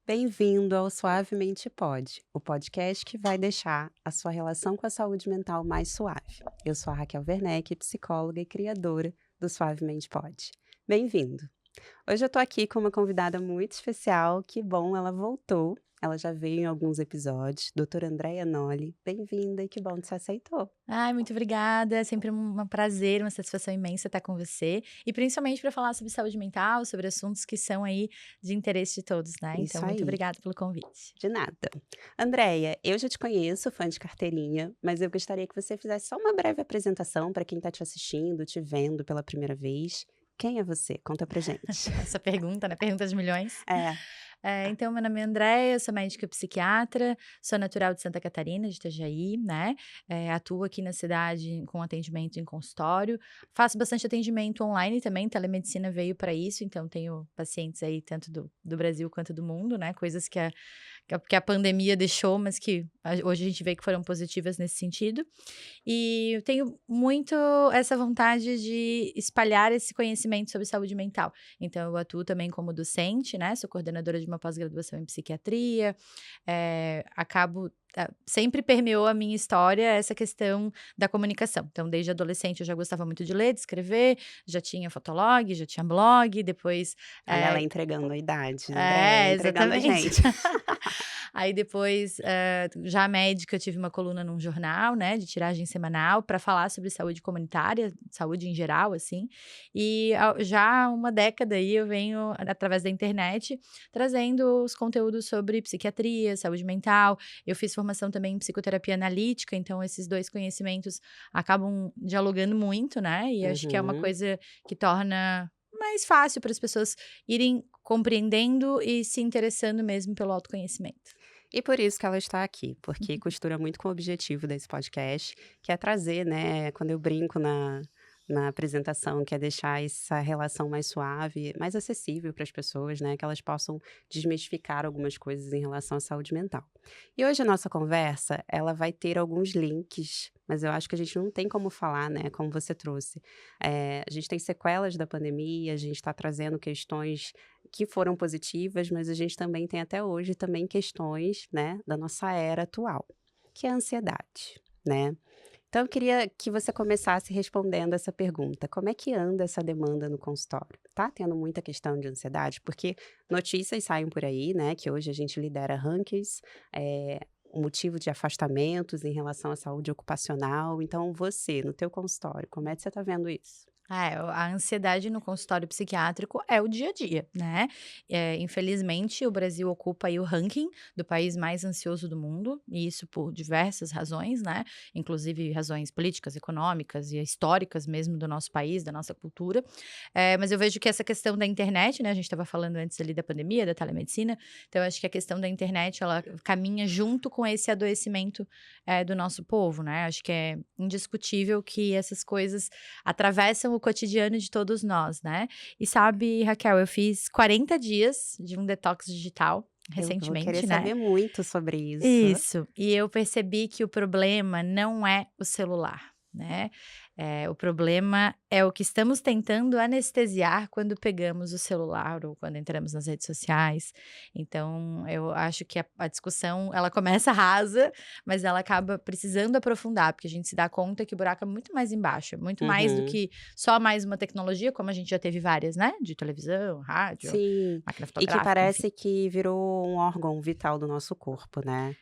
Bem-vindo ao Suavemente Pode, o podcast que vai deixar a sua relação com a saúde mental mais suave. Eu sou a Raquel Werneck, psicóloga e criadora do Suavemente Pode. Bem-vindo! Hoje eu tô aqui com uma convidada muito especial, que bom, ela voltou. Ela já veio em alguns episódios, doutora Andréia Nolli. Bem-vinda e que bom que você aceitou. Ai, muito obrigada, é sempre um prazer, uma satisfação imensa estar com você, e principalmente para falar sobre saúde mental, sobre assuntos que são aí de interesse de todos, né, então Isso muito aí, obrigada pelo convite. de nada. Andréia, eu já te conheço, fã de carteirinha, mas eu gostaria que você fizesse só uma breve apresentação para quem está te assistindo, te vendo pela primeira vez. Quem é você? Conta pra gente. Essa pergunta, né, pergunta de milhões. É. Então meu nome é Andréia, sou médica psiquiatra, sou natural de Santa Catarina, de Itajaí, né, atuo aqui na cidade com atendimento em consultório, faço bastante atendimento online também, telemedicina veio para isso, então tenho pacientes aí tanto do Brasil quanto do mundo, né, coisas que a pandemia deixou, mas que hoje a gente vê que foram positivas nesse sentido. E eu tenho muito essa vontade de espalhar esse conhecimento sobre saúde mental. Então, eu atuo também como docente, né? Sou coordenadora de uma pós-graduação em psiquiatria. Sempre permeou a minha história essa questão da comunicação. Então, desde adolescente, eu já gostava muito de ler, de escrever, já tinha fotolog, já tinha blog, depois. Olha ela eh, entregando a idade, Andréia, entregando a Exatamente. gente. Aí depois, já médica, eu tive uma coluna num jornal, né, de tiragem semanal para falar sobre saúde comunitária, saúde em geral, assim. E já há uma década aí eu venho, através da internet, trazendo os conteúdos sobre psiquiatria, saúde mental. Eu fiz formação também em psicoterapia analítica, então esses 2 conhecimentos acabam dialogando muito, né, e acho que é uma Uhum. coisa que torna mais fácil para as pessoas irem compreendendo e se interessando mesmo pelo autoconhecimento. E por isso que ela está aqui, porque costura muito com o objetivo desse podcast, que é trazer, né, quando eu brinco na apresentação, que é deixar essa relação mais suave, mais acessível para as pessoas, né, que elas possam desmistificar algumas coisas em relação à saúde mental. E hoje a nossa conversa, ela vai ter alguns links, mas eu acho que a gente não tem como falar, né, como você trouxe. A gente tem sequelas da pandemia, a gente está trazendo questões que foram positivas, mas a gente também tem até hoje também questões, né, da nossa era atual, que é a ansiedade, né. Então eu queria que você começasse respondendo essa pergunta: como é que anda essa demanda no consultório? Tá tendo muita questão de ansiedade? Porque notícias saem por aí, né, que hoje a gente lidera rankings, o motivo de afastamentos em relação à saúde ocupacional. Então você, no teu consultório, como é que você está vendo isso? A ansiedade no consultório psiquiátrico é o dia a dia, né. Infelizmente, o Brasil ocupa aí o ranking do país mais ansioso do mundo, e isso por diversas razões, né, inclusive razões políticas, econômicas e históricas mesmo do nosso país, da nossa cultura. Mas eu vejo que essa questão da internet, né, a gente estava falando antes ali da pandemia, da telemedicina, então eu acho que a questão da internet ela caminha junto com esse adoecimento, do nosso povo, né. Acho que é indiscutível que essas coisas atravessam o cotidiano de todos nós, né. E sabe, Raquel, eu fiz 40 dias de um detox digital Eu vou querer recentemente, né. saber muito sobre isso. Isso, e eu percebi que o problema não é o celular, né, o problema é o que estamos tentando anestesiar quando pegamos o celular ou quando entramos nas redes sociais. Então eu acho que a discussão ela começa rasa, mas ela acaba precisando aprofundar, porque a gente se dá conta que o buraco é muito mais embaixo, é muito mais do Uhum. que só mais uma tecnologia, como a gente já teve várias, né, de televisão, rádio, Sim, máquina e que fotográfica, enfim. parece que virou um órgão vital do nosso corpo, né.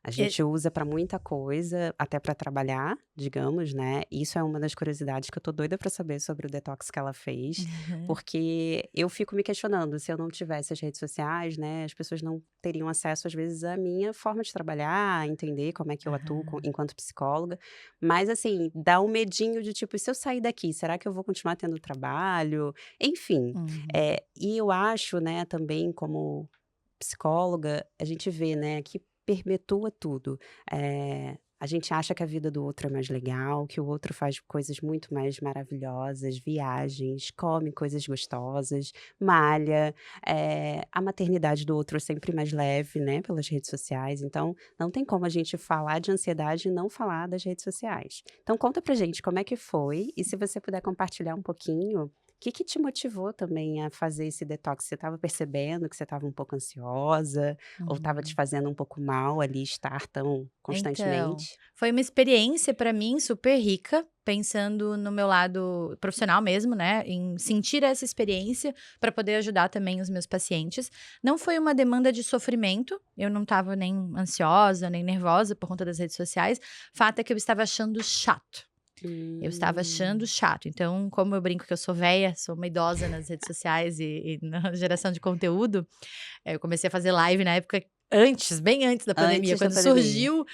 A E gente usa para muita coisa, até para trabalhar, digamos, né. Isso é uma das curiosidades que eu tô doida para saber sobre o detox que ela fez, porque eu fico me questionando, se eu não tivesse as redes sociais, né, as pessoas não teriam acesso, às vezes, à minha forma de trabalhar, a entender como é que eu atuo Aham. enquanto psicóloga. Mas, assim, dá um medinho de tipo: "E se eu sair daqui, será que eu vou continuar tendo trabalho?". Enfim, Uhum. e eu acho, né, também como psicóloga, a gente vê, né, que perpetua tudo. A gente acha que a vida do outro é mais legal, que o outro faz coisas muito mais maravilhosas, viagens, come coisas gostosas, malha, a maternidade do outro é sempre mais leve, né, pelas redes sociais, então não tem como a gente falar de ansiedade e não falar das redes sociais. Então conta pra gente como é que foi e se você puder compartilhar um pouquinho Que te motivou também a fazer esse detox? Você estava percebendo que você estava um pouco ansiosa ou estava te Uhum. fazendo um pouco mal ali estar tão Então, constantemente? foi uma experiência para mim super rica, pensando no meu lado profissional mesmo, né, em sentir essa experiência para poder ajudar também os meus pacientes. Não foi uma demanda de sofrimento, eu não estava nem ansiosa, nem nervosa por conta das redes sociais, fato é que eu estava achando chato. Eu estava achando Hum. chato. Então, como eu brinco que eu sou velha, sou uma idosa nas redes sociais e na geração de conteúdo, eu comecei a fazer live na época antes, bem antes da pandemia, Antes da quando pandemia. surgiu,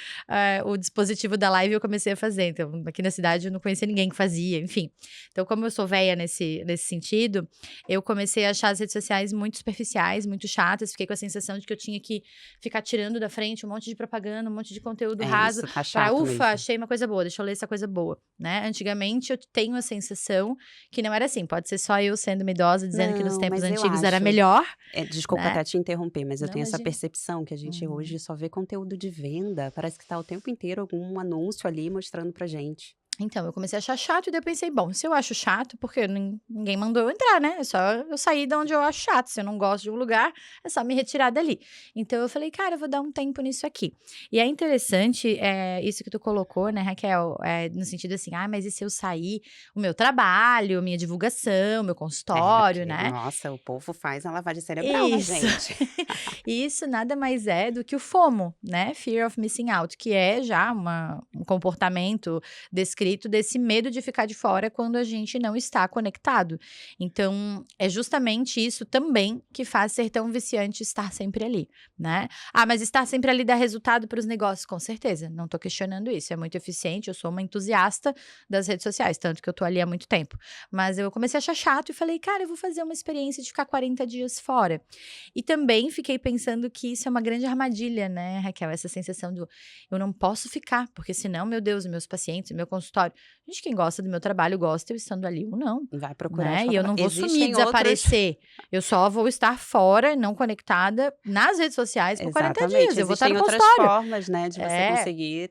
o dispositivo da live, eu comecei a fazer. Então, aqui na cidade eu não conhecia ninguém que fazia, enfim. Então, como eu sou velha nesse sentido, eu comecei a achar as redes sociais muito superficiais, muito chatas, fiquei com a sensação de que eu tinha que ficar tirando da frente um monte de propaganda, um monte de conteúdo É, raso, isso tá para chato ufa, mesmo. achei uma coisa boa, deixa eu ler essa coisa boa, né. Antigamente eu tenho a sensação que não era assim, pode ser só eu sendo uma idosa dizendo que nos Não, tempos mas eu antigos era acho melhor, desculpa né. até te interromper, mas eu Não, tenho essa imagina. percepção que a gente Uhum. hoje só vê conteúdo de venda, parece que tá o tempo inteiro algum anúncio ali mostrando pra gente. Então, eu comecei a achar chato e daí eu pensei: "Bom, se eu acho chato, porque ninguém mandou eu entrar, né, é só eu sair da onde eu acho chato, se eu não gosto de um lugar, é só me retirar dali". Então eu falei: "Cara, eu vou dar um tempo nisso aqui". E é interessante, isso que tu colocou, né, Raquel, no sentido assim: "Ah, mas e se eu sair o meu trabalho, minha divulgação, meu É, consultório, porque, né". nossa, o povo faz uma lavagem cerebral na Isso. gente. E isso nada mais é do que o FOMO, né, Fear of Missing Out, que é já um comportamento descrito desse medo de ficar de fora quando a gente não está conectado. Então, é justamente isso também que faz ser tão viciante estar sempre ali, né. Ah, mas estar sempre ali dá resultado para os negócios, com certeza, não estou questionando isso, é muito eficiente, eu sou uma entusiasta das redes sociais, tanto que eu estou ali há muito tempo. Mas eu comecei a achar chato e falei: "Cara, eu vou fazer uma experiência de ficar 40 dias fora". E também fiquei pensando que isso é uma grande armadilha, né, Raquel, essa sensação do: "Eu não posso ficar, porque senão, meu Deus, meus pacientes, meu consultório". Gente, quem gosta do meu trabalho gosta eu estando ali ou não, Vai procurar de né, e eu qualquer não vou sumir, existem outros desaparecer, eu só vou estar fora, não conectada nas redes sociais por 40 dias, exatamente, eu vou estar no existem outras consultório. formas, né, de você É. conseguir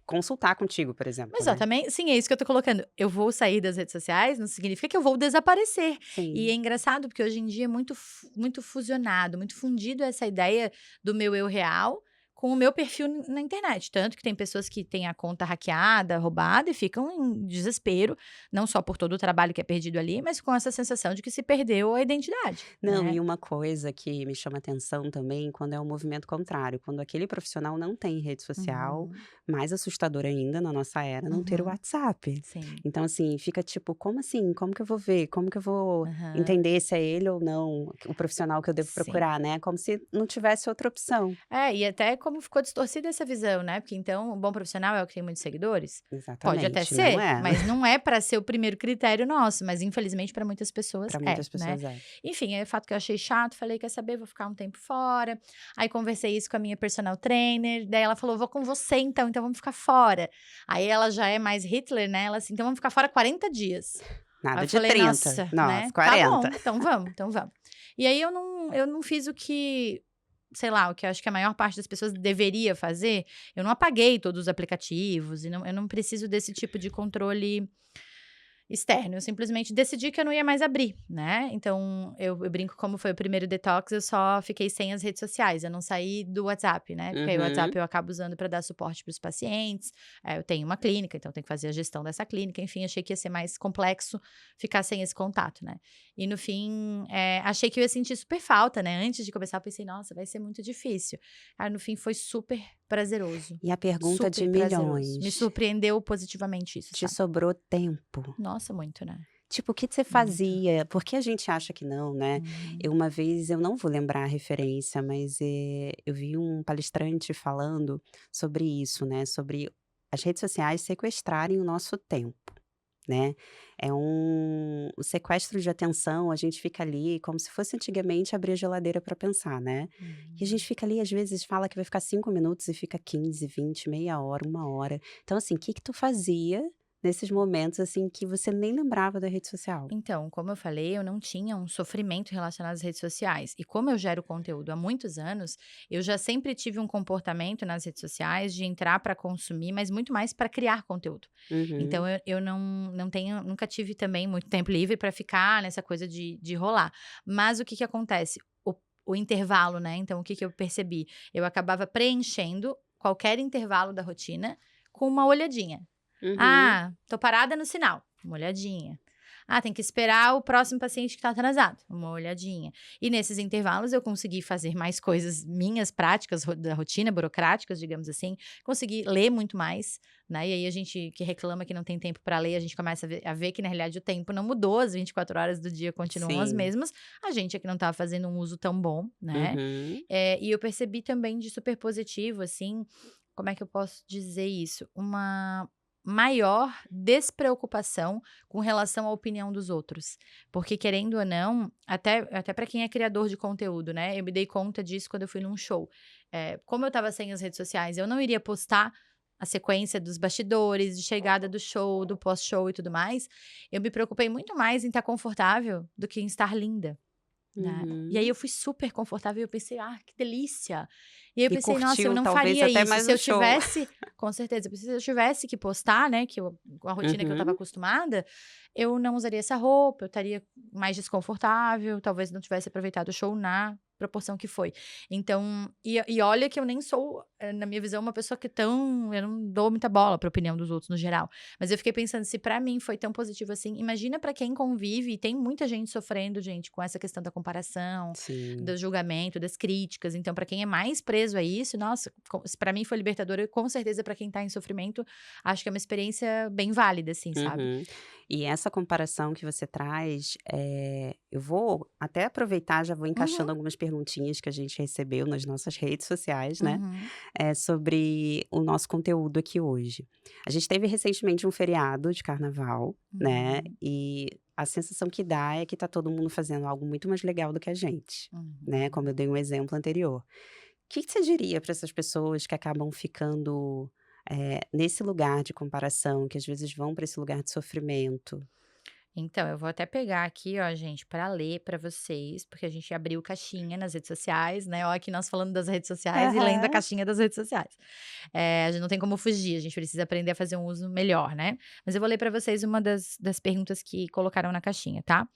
consultar contigo, por exemplo, né. Exatamente, sim, é isso que eu tô colocando. Eu vou sair das redes sociais, não significa que eu vou desaparecer. E é Sim. engraçado, porque hoje em dia é muito fusionado, muito fundido essa ideia do meu eu real com o meu perfil na internet. Tanto que tem pessoas que têm a conta hackeada, roubada e ficam em desespero, não só por todo o trabalho que é perdido ali, mas com essa sensação de que se perdeu a identidade, Não, né. e uma coisa que me chama atenção também, quando é o movimento contrário, quando aquele profissional não tem rede social, Uhum, mais assustador ainda na nossa era, não ter o uhum, WhatsApp. sim, Então, assim, fica tipo: "Como assim? Como que eu vou ver? Como que eu vou aham, entender se é ele ou não, o profissional que eu devo sim. procurar?", né, como se não tivesse outra opção. É, e até como ficou distorcida essa visão, né, porque então um bom profissional é o que tem muitos seguidores? Pode até Exatamente, não ser, é? mas não é para ser o primeiro critério nosso, mas infelizmente para muitas pessoas Para é, muitas né. pessoas é. Enfim, aí o fato que eu achei chato, falei: "Quer saber, vou ficar um tempo fora", aí conversei isso com a minha personal trainer, daí ela falou: "Vou com você então vamos ficar fora". Aí ela já é mais Hitler, né, ela assim: "Então vamos ficar fora 40 dias". Aí Nada eu de falei: 30, "Nossa", nós né, "Tá 40. bom, então vamos, então vamos". E aí eu não fiz o que, sei lá, o que eu acho que a maior parte das pessoas deveria fazer, eu não apaguei todos os aplicativos e eu não preciso desse tipo de controle externo, eu simplesmente decidi que eu não ia mais abrir, né, então eu brinco como foi o primeiro detox, eu só fiquei sem as redes sociais, eu não saí do WhatsApp, né, porque aí o WhatsApp Uhum. eu acabo usando para dar suporte para os pacientes, eu tenho uma clínica, então tenho que fazer a gestão dessa clínica, enfim, achei que ia ser mais complexo ficar sem esse contato, né. E no fim, achei que eu ia sentir super falta, né, antes de começar eu pensei: "Nossa, vai ser muito difícil". Aí no fim foi super prazeroso, E a pergunta de super prazeroso, me milhões, surpreendeu positivamente isso, te sabe. sobrou tempo? Nossa, muito, né. Tipo, o que você Muito. fazia? Porque a gente acha que não, né. Uhum. Eu uma vez, eu não vou lembrar a referência, mas, eu vi um palestrante falando sobre isso, né, sobre as redes sociais sequestrarem o nosso tempo, né. É um sequestro de atenção, a gente fica ali como se fosse antigamente abrir a geladeira para pensar, né. E a gente Uhum. fica ali, às vezes, fala que vai ficar 5 minutos e fica 15, 20, meia hora, 1 hora. Então assim, o que que tu fazia nesses momentos, assim, que você nem lembrava da rede social? Então, como eu falei, eu não tinha um sofrimento relacionado às redes sociais. E como eu gero conteúdo há muitos anos, eu já sempre tive um comportamento nas redes sociais de entrar para consumir, mas muito mais para criar conteúdo. Então, Uhum, eu não tenho, nunca tive também muito tempo livre para ficar nessa coisa de rolar. Mas o que acontece? O intervalo, né? Então, o que eu percebi? Eu acabava preenchendo qualquer intervalo da rotina com uma olhadinha. uhum, Ah, tô parada no sinal, uma olhadinha. Ah, tem que esperar o próximo paciente que está atrasado, uma olhadinha. E nesses intervalos eu consegui fazer mais coisas minhas, práticas da rotina, burocráticas, digamos assim. Consegui ler muito mais, né? E aí a gente que reclama que não tem tempo para ler, a gente começa a ver que na realidade o tempo não mudou, as 24 horas do dia continuam as sim, mesmas. A gente é que não estava fazendo um uso tão bom, né? uhum, E eu percebi também de super positivo, assim, como é que eu posso dizer isso? Uma maior despreocupação com relação à opinião dos outros. Porque, querendo ou não, até para quem é criador de conteúdo, né? Eu me dei conta disso quando eu fui num show. Como eu estava sem as redes sociais, eu não iria postar a sequência dos bastidores, de chegada do show, do pós-show e tudo mais. Eu me preocupei muito mais em estar confortável do que em estar linda. Né. E aí uhum. eu fui super confortável e eu pensei: "Ah, que delícia". E aí eu E pensei: "Nossa, eu curtiu não talvez faria até isso, mais se o eu show. tivesse", com certeza, se eu tivesse que postar, né, que eu com a rotina que eu estava Uhum, acostumada, eu não usaria essa roupa, eu estaria mais desconfortável, talvez não tivesse aproveitado o show na proporção que foi. Então e olha que eu nem sou, na minha visão, uma pessoa que eu não dou muita bola para a opinião dos outros no geral. Mas eu fiquei pensando, se pra mim foi tão positivo assim, imagina pra quem convive e tem muita gente sofrendo, gente, com essa questão da comparação, sim. do julgamento, das críticas. Então, pra quem é mais preso a isso, nossa, se pra mim foi libertador, e com certeza pra quem tá em sofrimento, acho que é uma experiência bem válida, assim, sabe? Uhum. E essa comparação que você traz, eu vou até aproveitar, já vou Uhum, encaixando algumas perguntinhas que a gente recebeu nas nossas redes sociais, né, uhum, sobre o nosso conteúdo aqui hoje. A gente teve recentemente um feriado de carnaval, né, uhum, e a sensação que dá é que tá todo mundo fazendo algo muito mais legal do que a gente, né, como eu uhum. dei um exemplo anterior. Que você diria para essas pessoas que acabam ficando, nesse lugar de comparação, que às vezes vão para esse lugar de sofrimento? Então, eu vou até pegar aqui, ó, gente, para ler para vocês, porque a gente abriu caixinha nas redes sociais, né? Ó, aqui nós falando das redes sociais e lendo a Aham. caixinha das redes sociais. A gente não tem como fugir, a gente precisa aprender a fazer um uso melhor, né? Mas eu vou ler para vocês uma das perguntas que colocaram na caixinha, tá?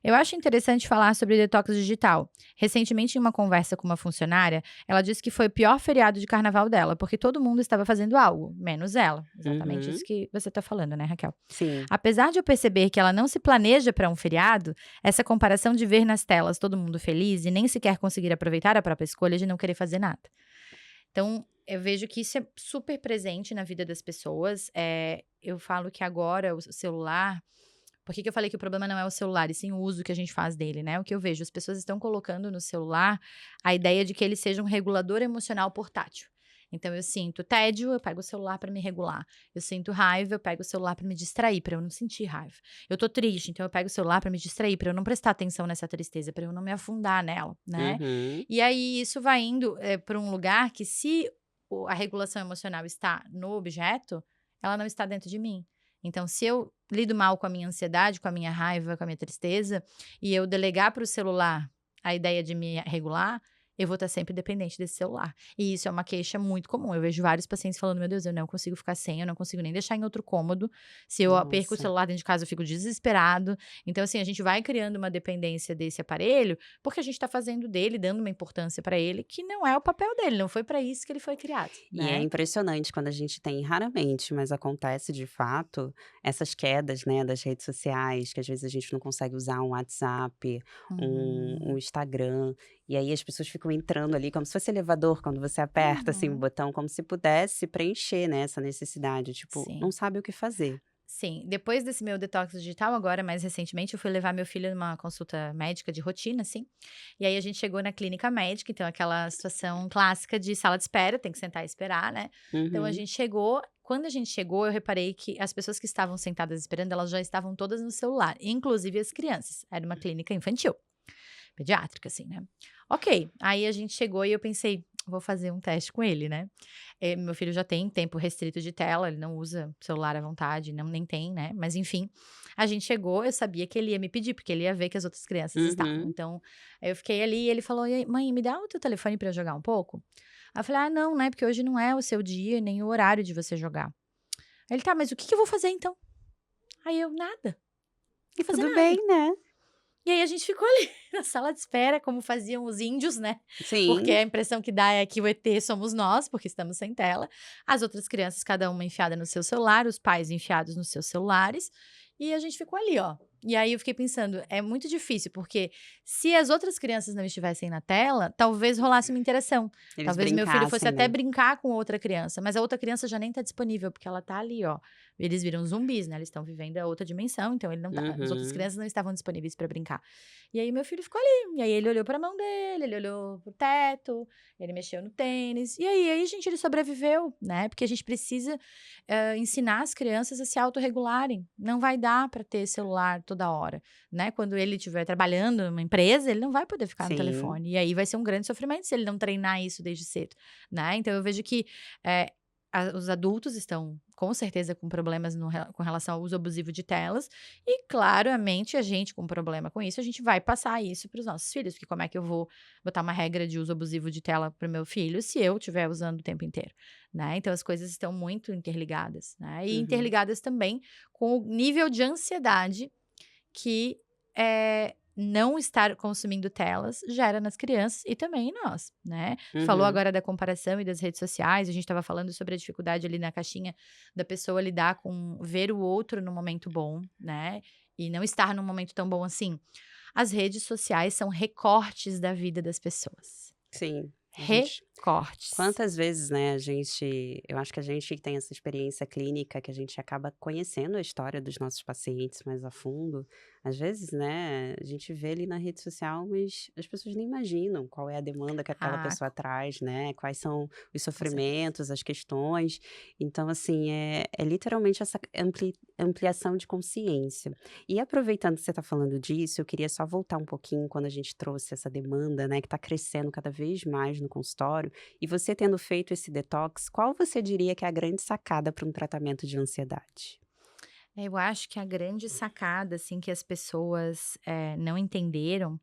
Eu acho interessante falar sobre detox digital. Recentemente, em uma conversa com uma funcionária, ela disse que foi o pior feriado de carnaval dela, porque todo mundo estava fazendo algo, menos ela. Exatamente Uhum. isso que você está falando, né, Raquel? Sim. Apesar de eu perceber que ela não se planeja para um feriado, essa comparação de ver nas telas todo mundo feliz e nem sequer conseguir aproveitar a própria escolha de não querer fazer nada. Então, eu vejo que isso é super presente na vida das pessoas. Eu falo que agora o celular. Por que eu falei que o problema não é o celular, e sim o uso que a gente faz dele, né? O que eu vejo, as pessoas estão colocando no celular a ideia de que ele seja um regulador emocional portátil. Então eu sinto tédio, eu pego o celular para me regular. Eu sinto raiva, eu pego o celular para me distrair, para eu não sentir raiva. Eu tô triste, então eu pego o celular para me distrair, para eu não prestar atenção nessa tristeza, para eu não me afundar nela, né? Uhum. E aí isso vai indo para um lugar que, se a regulação emocional está no objeto, ela não está dentro de mim. Então, se eu lido mal com a minha ansiedade, com a minha raiva, com a minha tristeza, e eu delegar para o celular a ideia de me regular, eu vou estar sempre dependente desse celular. E isso é uma queixa muito comum. Eu vejo vários pacientes falando: meu Deus, eu não consigo ficar sem, eu não consigo nem deixar em outro cômodo. Se eu perco o Nossa. celular dentro de casa, eu fico desesperado. Então, assim, a gente vai criando uma dependência desse aparelho, porque a gente está fazendo dele, dando uma importância para ele, que não é o papel dele, não foi para isso que ele foi criado, E é né? impressionante quando a gente tem raramente, mas acontece de fato, essas quedas, né, das redes sociais, que às vezes a gente não consegue usar um WhatsApp, um Uhum. Instagram, e aí as pessoas ficam entrando ali como se fosse elevador, quando você aperta, assim, o Uhum. botão, como se pudesse preencher, né, essa necessidade, tipo, não Sim. sabe o que fazer. Sim, depois desse meu detox digital, agora mais recentemente, eu fui levar meu filho numa consulta médica de rotina, assim. E aí a gente chegou na clínica médica, então aquela situação clássica de sala de espera, tem que sentar e esperar, né? Então a Uhum. gente chegou, quando a gente chegou, eu reparei que as pessoas que estavam sentadas esperando, elas já estavam todas no celular, inclusive as crianças. Era uma clínica infantil, pediátrica, assim, né? Ok, aí a gente chegou e eu pensei, vou fazer um teste com ele, né. Meu filho já tem tempo restrito de tela, ele não usa celular à vontade, não nem tem, né, mas enfim, a gente chegou, eu sabia que ele ia me pedir, porque ele ia ver que as outras crianças estavam, Uhum. então, eu fiquei ali e ele falou: "E aí, mãe, me dá o teu telefone pra eu jogar um pouco?" Aí eu falei: "Ah, não, né, porque hoje não é o seu dia, nem o horário de você jogar." Aí ele: "Tá, mas o que que eu vou fazer então?" Aí eu: "Nada, E vou fazer tudo nada." bem, né. E aí a gente ficou ali na sala de espera, como faziam os índios, né, porque Sim, a impressão que dá é que o ET somos nós, porque estamos sem tela, as outras crianças cada uma enfiada no seu celular, os pais enfiados nos seus celulares, e a gente ficou ali, ó. E aí eu fiquei pensando, é muito difícil, porque se as outras crianças não estivessem na tela, talvez rolasse uma interação, eles talvez meu filho fosse brincassem, até né. brincar com outra criança, mas a outra criança já nem tá disponível, porque ela tá ali, ó. Eles viram zumbis, né, eles estão vivendo a outra dimensão, então ele não tá, as outras Uhum. crianças não estavam disponíveis pra brincar. E aí meu filho ficou ali, e aí ele olhou pra mão dele, ele olhou pro teto, ele mexeu no tênis, e aí gente, ele sobreviveu, né, porque a gente precisa, ensinar as crianças a se autorregularem, não vai dar pra ter celular toda hora, né, quando ele estiver trabalhando numa empresa, ele não vai poder ficar no Sim. telefone, e aí vai ser um grande sofrimento se ele não treinar isso desde cedo, né, então eu vejo que, eh, os adultos estão com certeza com problemas com relação ao uso abusivo de telas, e claramente a gente com problema com isso, a gente vai passar isso para os nossos filhos, porque como é que eu vou botar uma regra de uso abusivo de tela para o meu filho se eu estiver usando o tempo inteiro, né. Então as coisas estão muito interligadas, né, e Uhum. interligadas também com o nível de ansiedade que, não estar consumindo telas gera nas crianças e também em nós, né. Tu falou Uhum. agora da comparação e das redes sociais, a gente estava falando sobre a dificuldade ali na caixinha da pessoa lidar com ver o outro no momento bom, né, e não estar num momento tão bom assim. As redes sociais são recortes da vida das pessoas. Sim, a gente Recortes. quantas vezes, né, eu acho que a gente tem essa experiência clínica que a gente acaba conhecendo a história dos nossos pacientes mais a fundo. Às vezes, né, a gente vê ali na rede social, mas as pessoas nem imaginam qual é a demanda que aquela Ah, pessoa traz, né, quais são os com certeza. sofrimentos, as questões. Então, assim, é literalmente essa ampliação de consciência. E aproveitando que você está falando disso, eu queria só voltar um pouquinho quando a gente trouxe essa demanda, né, que está crescendo cada vez mais no consultório, e você tendo feito esse detox, qual você diria que é a grande sacada para um tratamento de ansiedade? Eu acho que a grande sacada, assim, que as pessoas, não entenderam.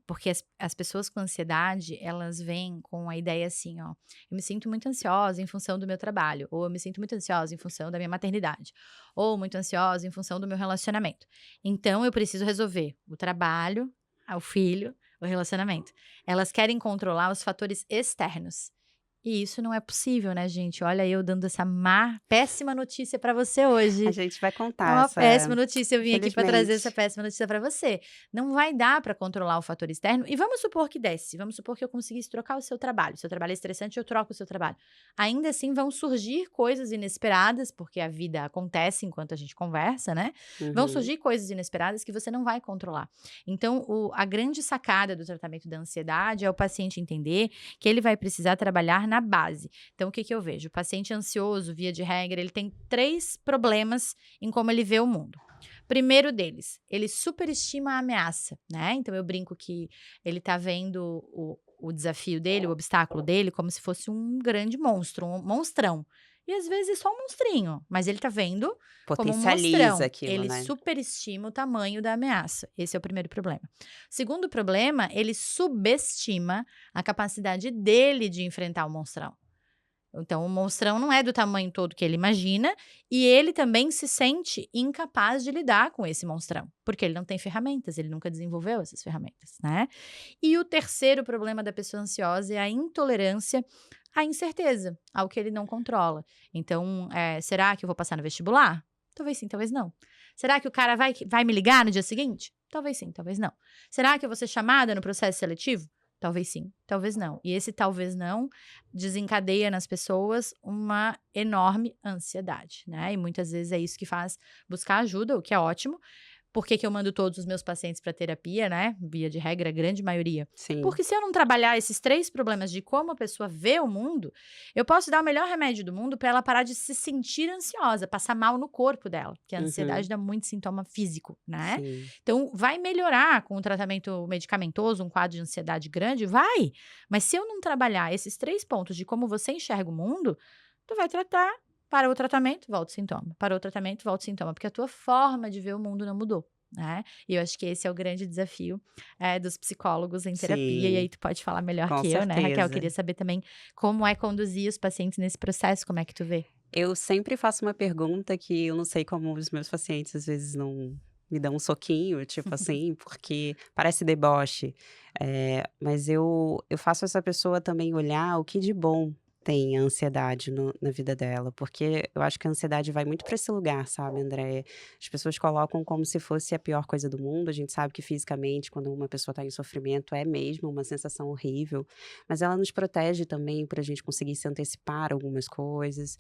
Porque as pessoas com ansiedade, elas vêm com a ideia assim, ó: "Eu me sinto muito ansiosa em função do meu trabalho", ou "Eu me sinto muito ansiosa em função da minha maternidade", ou "Muito ansiosa em função do meu relacionamento". Então eu preciso resolver o trabalho, o filho, o relacionamento. Elas querem controlar os fatores externos. E isso não é possível, né, gente. Olha eu dando essa péssima notícia pra você A hoje. gente vai É contar uma essa péssima notícia, eu vim aqui para trazer essa infelizmente. péssima notícia para você. Não vai dar para controlar o fator externo e vamos supor que desse, vamos supor que eu conseguisse trocar o seu trabalho é estressante, eu troco o seu trabalho. Ainda assim vão surgir coisas inesperadas, porque a vida acontece enquanto a gente conversa, né, vão Uhum, surgir coisas inesperadas que você não vai controlar. Então a grande sacada do tratamento da ansiedade é o paciente entender que ele vai precisar trabalhar na base. Então o que que eu vejo? O paciente ansioso, via de regra, ele tem 3 problemas em como ele vê o mundo. Primeiro deles, ele superestima a ameaça, né, então eu brinco que ele tá vendo o desafio dele, o obstáculo dele, como se fosse um grande monstro, um monstrão. E às vezes é só um monstrinho, mas ele tá vendo como um potencializa monstrão. aquilo, Ele né. superestima o tamanho da ameaça. Esse é o primeiro problema. Segundo problema, ele subestima a capacidade dele de enfrentar o monstrão. Então, o monstrão não é do tamanho todo que ele imagina, e ele também se sente incapaz de lidar com esse monstrão, porque ele não tem ferramentas, ele nunca desenvolveu essas ferramentas, né. E o terceiro problema da pessoa ansiosa é a intolerância à incerteza, ao que ele não controla. Então, será que eu vou passar no vestibular? Talvez sim, talvez não. Será que o cara vai me ligar no dia seguinte? Talvez sim, talvez não. Será que eu vou ser chamada no processo seletivo? Talvez sim, talvez não. E esse talvez não desencadeia nas pessoas uma enorme ansiedade, né, e muitas vezes é isso que faz buscar ajuda, o que é ótimo, Por que que eu mando todos os meus pacientes para terapia, né? Via de regra, a grande maioria. Sim. Porque se eu não trabalhar esses 3 problemas de como a pessoa vê o mundo, eu posso dar o melhor remédio do mundo para ela parar de se sentir ansiosa, passar mal no corpo dela, porque a ansiedade Uhum. dá muito sintoma físico, né? Sim. Então, vai melhorar com o tratamento medicamentoso, um quadro de ansiedade grande? Vai! Mas se eu não trabalhar esses 3 pontos de como você enxerga o mundo, tu vai tratar, para o tratamento, volta o sintoma. Parou o tratamento, volta o sintoma, porque a tua forma de ver o mundo não mudou, né. E eu acho que esse é o grande desafio, dos psicólogos em terapia, e aí Sim, tu pode falar melhor com que eu, né, Raquel. Eu certeza. queria saber também como é conduzir os pacientes nesse processo, como é que tu vê? Eu sempre faço uma pergunta que eu não sei como os meus pacientes às vezes não me dão um soquinho, tipo assim, porque parece deboche, mas eu faço essa pessoa também olhar o que de bom tem a ansiedade na vida dela, porque eu acho que a ansiedade vai muito para esse lugar, sabe, Andréia? As pessoas colocam como se fosse a pior coisa do mundo, a gente sabe que fisicamente, quando uma pessoa está em sofrimento, é mesmo uma sensação horrível, mas ela nos protege também para a gente conseguir se antecipar a algumas coisas,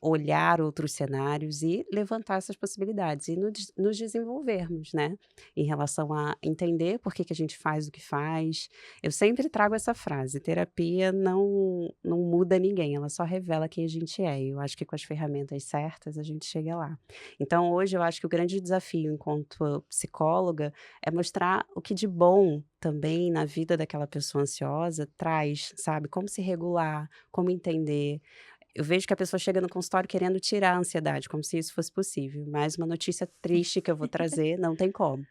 olhar outros cenários e levantar essas possibilidades e nos desenvolvermos, né, em relação a entender por que que a gente faz o que faz. Eu sempre trago essa frase: terapia não muda ninguém, ela só revela quem a gente é, e eu acho que com as ferramentas certas a gente chega lá. Então hoje eu acho que o grande desafio enquanto psicóloga é mostrar o que de bom também na vida daquela pessoa ansiosa traz, sabe, como se regular, como entender. Eu vejo que a pessoa chega no consultório querendo tirar a ansiedade, como se isso fosse possível. Mais uma notícia triste que eu vou trazer, não tem como.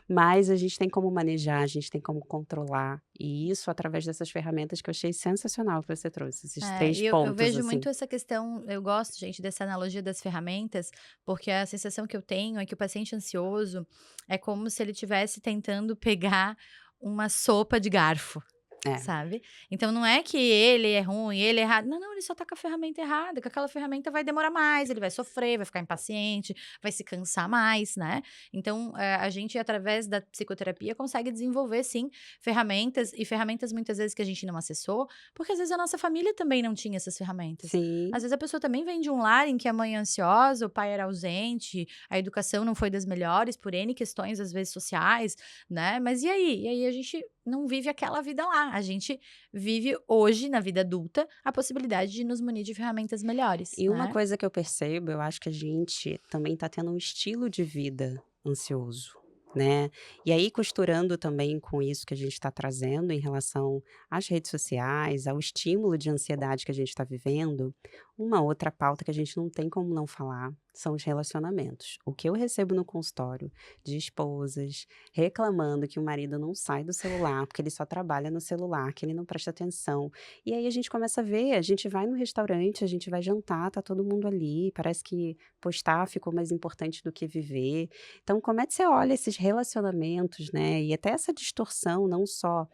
Mas a gente tem como manejar, a gente tem como controlar, e isso através dessas ferramentas que eu achei sensacional que você trouxe, esses É, 3 e eu pontos, vejo assim. muito essa questão, eu gosto, gente, dessa analogia das ferramentas, porque a sensação que eu tenho é que o paciente ansioso é como se ele estivesse tentando pegar uma sopa de garfo. É, Sabe? Então não é que ele é ruim, ele é errado. Não, não, ele só tá com a ferramenta errada, que aquela ferramenta vai demorar mais, ele vai sofrer, vai ficar impaciente, vai se cansar mais, né? Então, a gente, através da psicoterapia, consegue desenvolver, sim, ferramentas, e ferramentas muitas vezes que a gente não acessou, porque às vezes a nossa família também não tinha essas ferramentas. Às sim, vezes a pessoa também vem de um lar em que a mãe é ansiosa, o pai era ausente, a educação não foi das melhores por N questões, às vezes sociais, né? Mas e aí? E aí a gente não vive aquela vida lá. A gente vive hoje, na vida adulta, a possibilidade de nos munir de ferramentas melhores, e uma né. coisa que eu percebo, eu acho que a gente também está tendo um estilo de vida ansioso, né. E aí costurando também com isso que a gente está trazendo em relação às redes sociais, ao estímulo de ansiedade que a gente está vivendo, uma outra pauta que a gente não tem como não falar são os relacionamentos. O que eu recebo no consultório de esposas reclamando que o marido não sai do celular, porque ele só trabalha no celular, que ele não presta atenção. E aí a gente começa a ver, a gente vai no restaurante, a gente vai jantar, tá todo mundo ali, parece que postar ficou mais importante do que viver. Então, como é que você olha esses relacionamentos, né? E até essa distorção, não só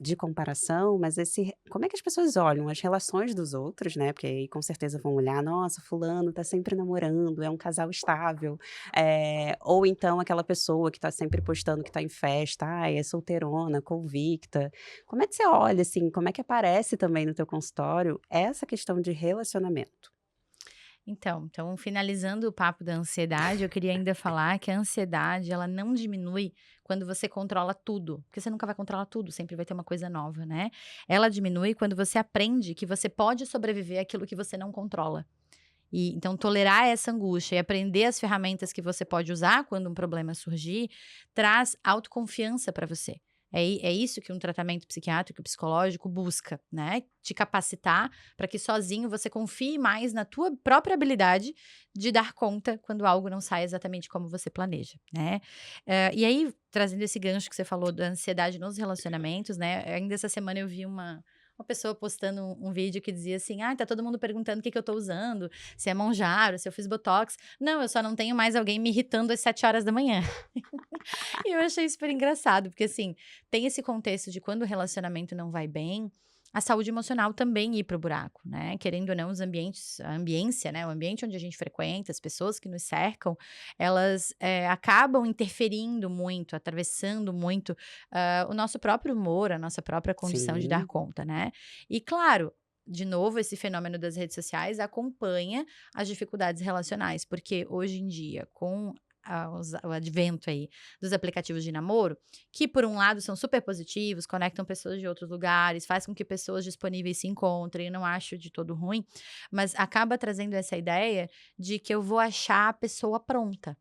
de comparação, mas como é que as pessoas olham as relações dos outros, né? Porque aí com certeza vão olhar, nossa, fulano tá sempre namorando, é um casal estável. Ou então aquela pessoa que tá sempre postando que tá em festa, ai, é solteirona, convicta. Como é que você olha, assim, como é que aparece também no teu consultório essa questão de relacionamento? Então, finalizando o papo da ansiedade, eu queria ainda falar que a ansiedade, ela não diminui quando você controla tudo, porque você nunca vai controlar tudo, sempre vai ter uma coisa nova, né. Ela diminui quando você aprende que você pode sobreviver àquilo que você não controla. E então tolerar essa angústia e aprender as ferramentas que você pode usar quando um problema surgir, traz autoconfiança para você. É isso que um tratamento psiquiátrico e psicológico busca, né? Te capacitar para que sozinho você confie mais na tua própria habilidade de dar conta quando algo não sai exatamente como você planeja, né? E aí, trazendo esse gancho que você falou da ansiedade nos relacionamentos, né? Ainda essa semana eu vi uma pessoa postando um vídeo que dizia assim: "Ai, tá todo mundo perguntando o que que eu tô usando, se é Monjaro, se eu fiz botox. Não, eu só não tenho mais alguém me irritando às 7 horas da manhã." E eu achei super engraçado, porque assim, tem esse contexto de quando o relacionamento não vai bem, a saúde emocional também ir pro buraco, né? Querendo ou não, os ambientes, a ambiência, né? O ambiente onde a gente frequenta, as pessoas que nos cercam, elas acabam interferindo muito, atravessando muito o nosso próprio humor, a nossa própria condição de dar Sim, conta, né? E claro. De novo, esse fenômeno das redes sociais acompanha as dificuldades relacionais, porque hoje em dia, com o advento aí dos aplicativos de namoro, que por um lado são super positivos, conectam pessoas de outros lugares, faz com que pessoas disponíveis se encontrem, eu não acho de todo ruim, mas acaba trazendo essa ideia de que eu vou achar a pessoa pronta.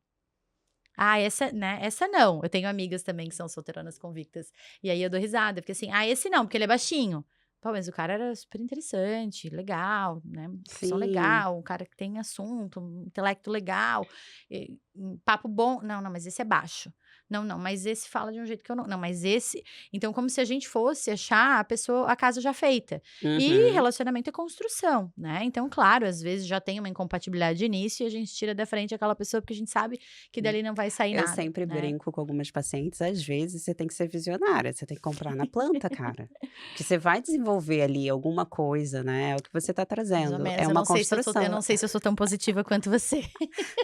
Ah, essa, né, essa não. Eu tenho amigas também que são solteironas convictas, e aí eu dou risada, porque assim, esse não, porque ele é baixinho. Pô, mas o cara era super interessante, legal, né, uma profissão Sim. legal, um cara que tem assunto, um intelecto legal, um papo bom. Não, não, mas esse é baixo. Não, não, mas esse fala de um jeito que eu não. Não, mas esse. Então, como se a gente fosse achar a pessoa, a casa já feita. E Uhum. relacionamento é construção, né? Então, claro, às vezes já tem uma incompatibilidade de início e a gente tira da frente aquela pessoa porque a gente sabe que dali não vai sair Eu nada, sempre né? brinco com algumas pacientes, às vezes você tem que ser visionária, você tem que comprar na planta, cara. Porque você vai desenvolver ali alguma coisa, né, é o que você está Mais ou trazendo, é menos, uma eu construção. não sei se eu sou tão positiva quanto você.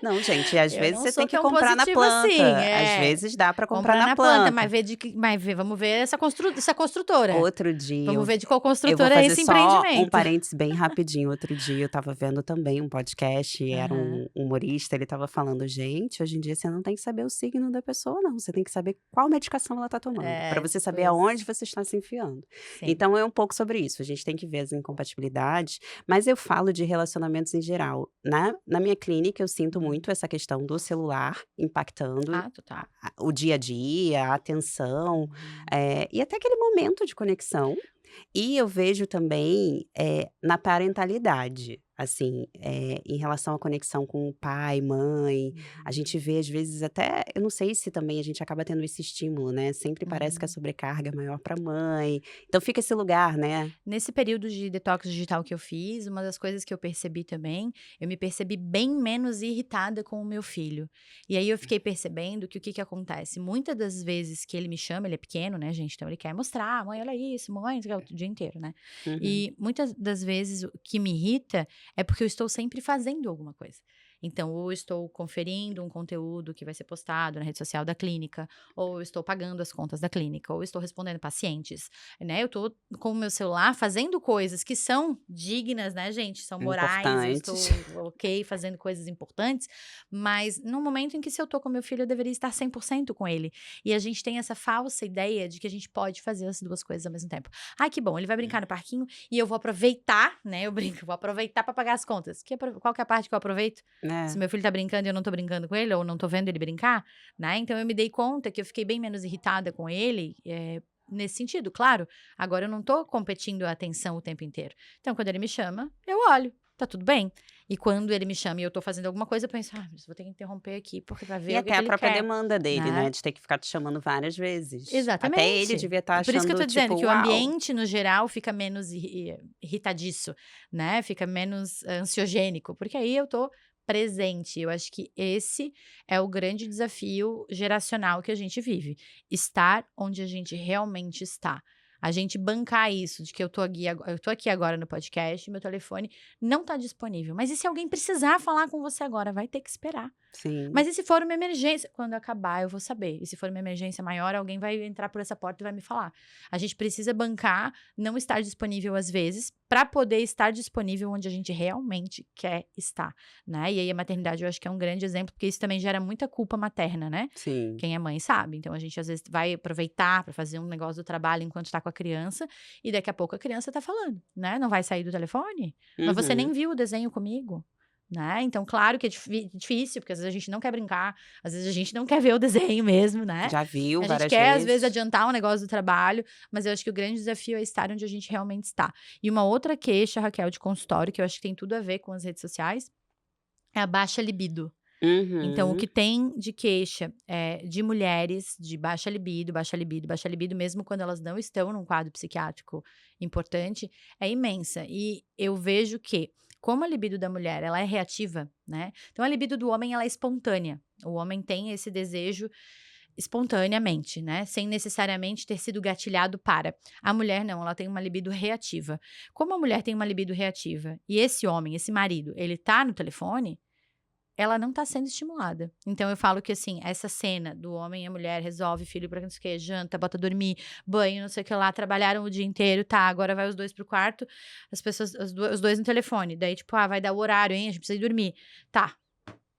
Não, gente, às Eu vezes não você tem sou que tão comprar na positiva assim, planta, às é. vezes dá para comprar Compra na na planta, planta. mas vamos ver essa construtora. Outro dia Vamos ver de qual eu vou construtora é fazer esse só um empreendimento. parênteses bem rapidinho, outro dia eu estava vendo também um podcast e era Aham, um humorista, ele estava falando: "Gente, hoje em dia você não tem que saber o signo da pessoa não, você tem que saber qual medicação ela está tomando, para é, você tipo saber isso. aonde você está se enfiando". Sim. Então é um pouco sobre isso, a gente tem que ver as incompatibilidades, mas eu falo de relacionamentos em geral. Na minha clínica eu sinto Uhum. muito essa questão do celular impactando Ah, total. o dia a dia, a atenção, Uhum. e até aquele momento de conexão. E eu vejo também, na parentalidade, assim, em relação à conexão com o pai, mãe, a gente Uhum. vê às vezes até eu não sei se também a gente acaba tendo esse estímulo, né, sempre parece que a Uhum. sobrecarga é maior para a mãe, então fica esse lugar, né. Nesse período de detox digital que eu fiz, uma das coisas que eu percebi também, eu me percebi bem menos irritada com o meu filho. E aí eu fiquei percebendo que o que que acontece? Muitas das vezes que ele me chama, ele é pequeno, né, gente? Então ele quer mostrar, mãe, olha isso, mãe, o dia inteiro, né? Uhum. E muitas das vezes o que me irrita é porque eu estou sempre fazendo alguma coisa. Então, ou eu estou conferindo um conteúdo que vai ser postado na rede social da clínica, ou eu estou pagando as contas da clínica, ou eu estou respondendo pacientes, né? Eu tô com o meu celular fazendo coisas que são dignas, né, gente? São morais, eu Importantes. estou ok fazendo coisas importantes, mas no momento em que se eu tô com meu filho, eu deveria estar 100% com ele. E a gente tem essa falsa ideia de que a gente pode fazer as duas coisas ao mesmo tempo. Ai, que bom, ele vai brincar no parquinho e eu vou aproveitar, né? Eu brinco, vou aproveitar para pagar as contas. Qual que é a parte que eu aproveito? Se É. meu filho tá brincando e eu não tô brincando com ele, ou não tô vendo ele brincar, né? Então eu me dei conta que eu fiquei bem menos irritada com ele, nesse sentido. Claro, agora eu não tô competindo a atenção o tempo inteiro. Então, quando ele me chama, eu olho, tá tudo bem. E quando ele me chama e eu tô fazendo alguma coisa, eu penso, mas vou ter que interromper aqui, porque pra E ver o que até que a ele própria quer, demanda dele, né, né? de ter que ficar te chamando várias vezes. Até ele Exatamente. devia estar Por isso que eu achando tô dizendo tipo: que o "Uau". ambiente, no geral, fica menos irritadiço, né, fica menos ansiogênico, porque aí eu tô presente. Eu acho que esse é o grande desafio geracional que a gente vive, estar onde a gente realmente está. A gente bancar isso de que eu tô aqui agora no podcast, meu telefone não tá disponível, mas e se alguém precisar falar com você agora? Vai ter que esperar. Sim. Mas e se for uma emergência? Quando acabar, eu vou saber. E se for uma emergência maior, alguém vai entrar por essa porta e vai me falar. A gente precisa bancar, não estar disponível às vezes, para poder estar disponível onde a gente realmente quer estar, né? E aí a maternidade eu acho que é um grande exemplo, porque isso também gera muita culpa materna, né? Sim. Quem é mãe sabe. Então a gente às vezes vai aproveitar para fazer um negócio do trabalho enquanto está com a criança, e daqui a pouco a criança tá falando, né? Não vai sair do telefone? Mas você nem Uhum. viu o desenho comigo. Né? Então, claro que é difícil, porque às vezes a gente não quer brincar, às vezes a gente não quer ver o desenho mesmo, né? Já viu A gente várias quer, às vezes, vezes. adiantar um negócio do trabalho, mas eu acho que o grande desafio é estar onde a gente realmente está. E uma outra queixa, Raquel, de consultório, que eu acho que tem tudo a ver com as redes sociais, é a baixa libido. Então, o Uhum. que tem de queixa de mulheres de baixa libido, baixa libido, baixa libido, mesmo quando elas não estão num quadro psiquiátrico importante, é imensa. E eu vejo que, como a libido da mulher ela é reativa, né? Então, a libido do homem ela é espontânea. O homem tem esse desejo espontaneamente, né? Sem necessariamente ter sido gatilhado para. A mulher não, ela tem uma libido reativa. Como a mulher tem uma libido reativa e esse homem, esse marido, ele tá no telefone, ela não tá sendo estimulada. Então eu falo que, assim, essa cena do homem e a mulher resolve filho pra não sei o quê, janta, bota dormir, banho, não sei o que lá, trabalharam o dia inteiro, tá, agora vai os dois pro quarto, as pessoas, os dois no telefone. Daí, tipo, vai dar o horário, hein, a gente precisa ir dormir. Tá,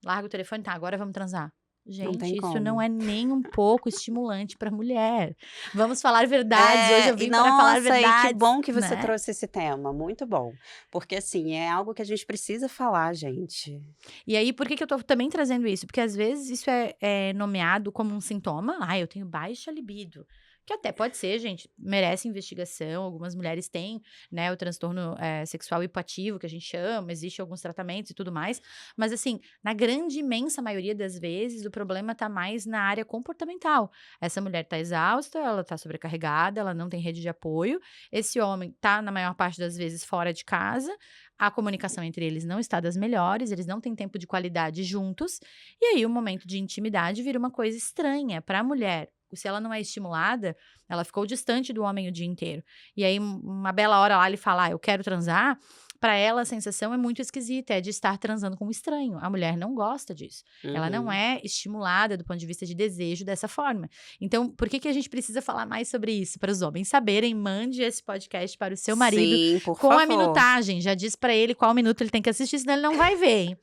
larga o telefone, tá, agora vamos transar. Não tem Gente, isso não como. é nem um pouco estimulante para mulher. Vamos falar verdades, hoje eu E vim para falar nossa, e que verdades, bom que você né. trouxe esse tema, muito bom. Porque, assim, é algo que a gente precisa falar, gente. E aí, por que que eu tô também trazendo isso? Porque às vezes isso é nomeado como um sintoma, "Ai, eu tenho baixa libido", que até pode ser, gente, merece investigação, algumas mulheres têm, né, o transtorno, sexual hipoativo, que a gente chama, existe alguns tratamentos e tudo mais, mas assim, na grande imensa maioria das vezes, o problema tá mais na área comportamental. Essa mulher tá exausta, ela tá sobrecarregada, ela não tem rede de apoio, esse homem tá, na maior parte das vezes, fora de casa, a comunicação entre eles não está das melhores, eles não têm tempo de qualidade juntos, e aí o momento de intimidade vira uma coisa estranha para a mulher. Se ela não é estimulada, ela ficou distante do homem o dia inteiro. E aí, uma bela hora lá ele fala, eu quero transar. Para ela, a sensação é muito esquisita, é de estar transando com um estranho. A mulher não gosta disso. Ela não Uhum. é estimulada do ponto de vista de desejo dessa forma. Então, por que que a gente precisa falar mais sobre isso? Para os homens saberem, mande esse podcast para o seu marido Sim, por com a favor. minutagem. Já diz para ele qual minuto ele tem que assistir, senão ele não vai ver, hein?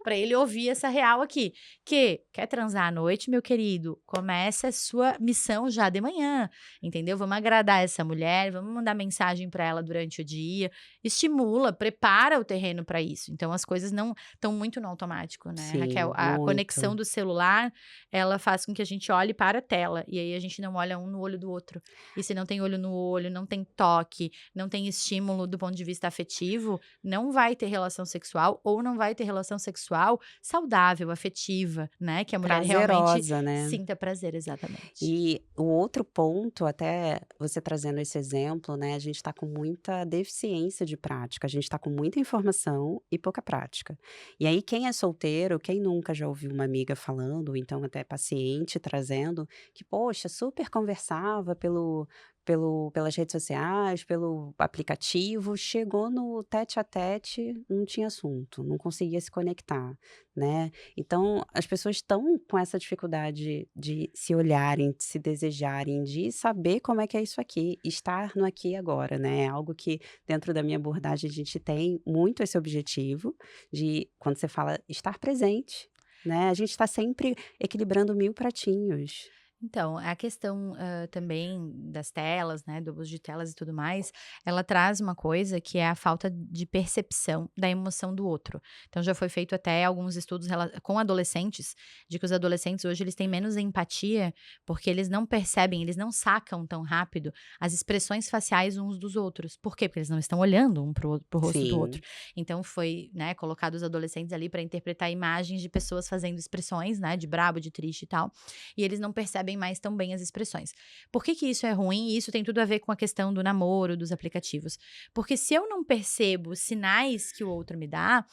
Para ele ouvir essa real aqui. Que quer transar à noite, meu querido? Comece a sua missão já de manhã, entendeu? Vamos agradar essa mulher, vamos mandar mensagem para ela durante o dia, estimula, prepara o terreno para isso. Então as coisas não estão muito no automático, né, Raquel? Sim, A conexão muito. do celular, ela faz com que a gente olhe para a tela e aí a gente não olha um no olho do outro. E se não tem olho no olho, não tem toque, não tem estímulo do ponto de vista afetivo, não vai ter relação sexual ou não vai ter relação sexual saudável, afetiva, né, que a mulher realmente Prazerosa, né. sinta prazer, exatamente. E o outro ponto, até você trazendo esse exemplo, né, a gente está com muita deficiência de prática, a gente está com muita informação e pouca prática. E aí quem é solteiro, quem nunca já ouviu uma amiga falando, ou então até paciente trazendo, que poxa, super conversava pelas redes sociais, pelo aplicativo, chegou no tete a tete, não tinha assunto, não conseguia se conectar, né. Então, as pessoas estão com essa dificuldade de se olharem, de se desejarem, de saber como é que é isso aqui, estar no aqui e agora, né. É algo que dentro da minha abordagem a gente tem muito esse objetivo de quando você fala estar presente, né, a gente está sempre equilibrando 1000 pratinhos. Então, a questão, também das telas, né, do uso de telas e tudo mais, ela traz uma coisa que é a falta de percepção da emoção do outro. Então já foi feito até alguns estudos com adolescentes, de que os adolescentes hoje eles têm menos empatia, porque eles não percebem, eles não sacam tão rápido as expressões faciais uns dos outros. Por quê? Porque eles não estão olhando um pro rosto do outro. Sim. Então foi, né, colocado os adolescentes ali para interpretar imagens de pessoas fazendo expressões, né, de brabo, de triste e tal, e eles não percebem mais tão bem as expressões. Por que que isso é ruim? E isso tem tudo a ver com a questão do namoro, dos aplicativos. Porque se eu não percebo os sinais que o outro me dá,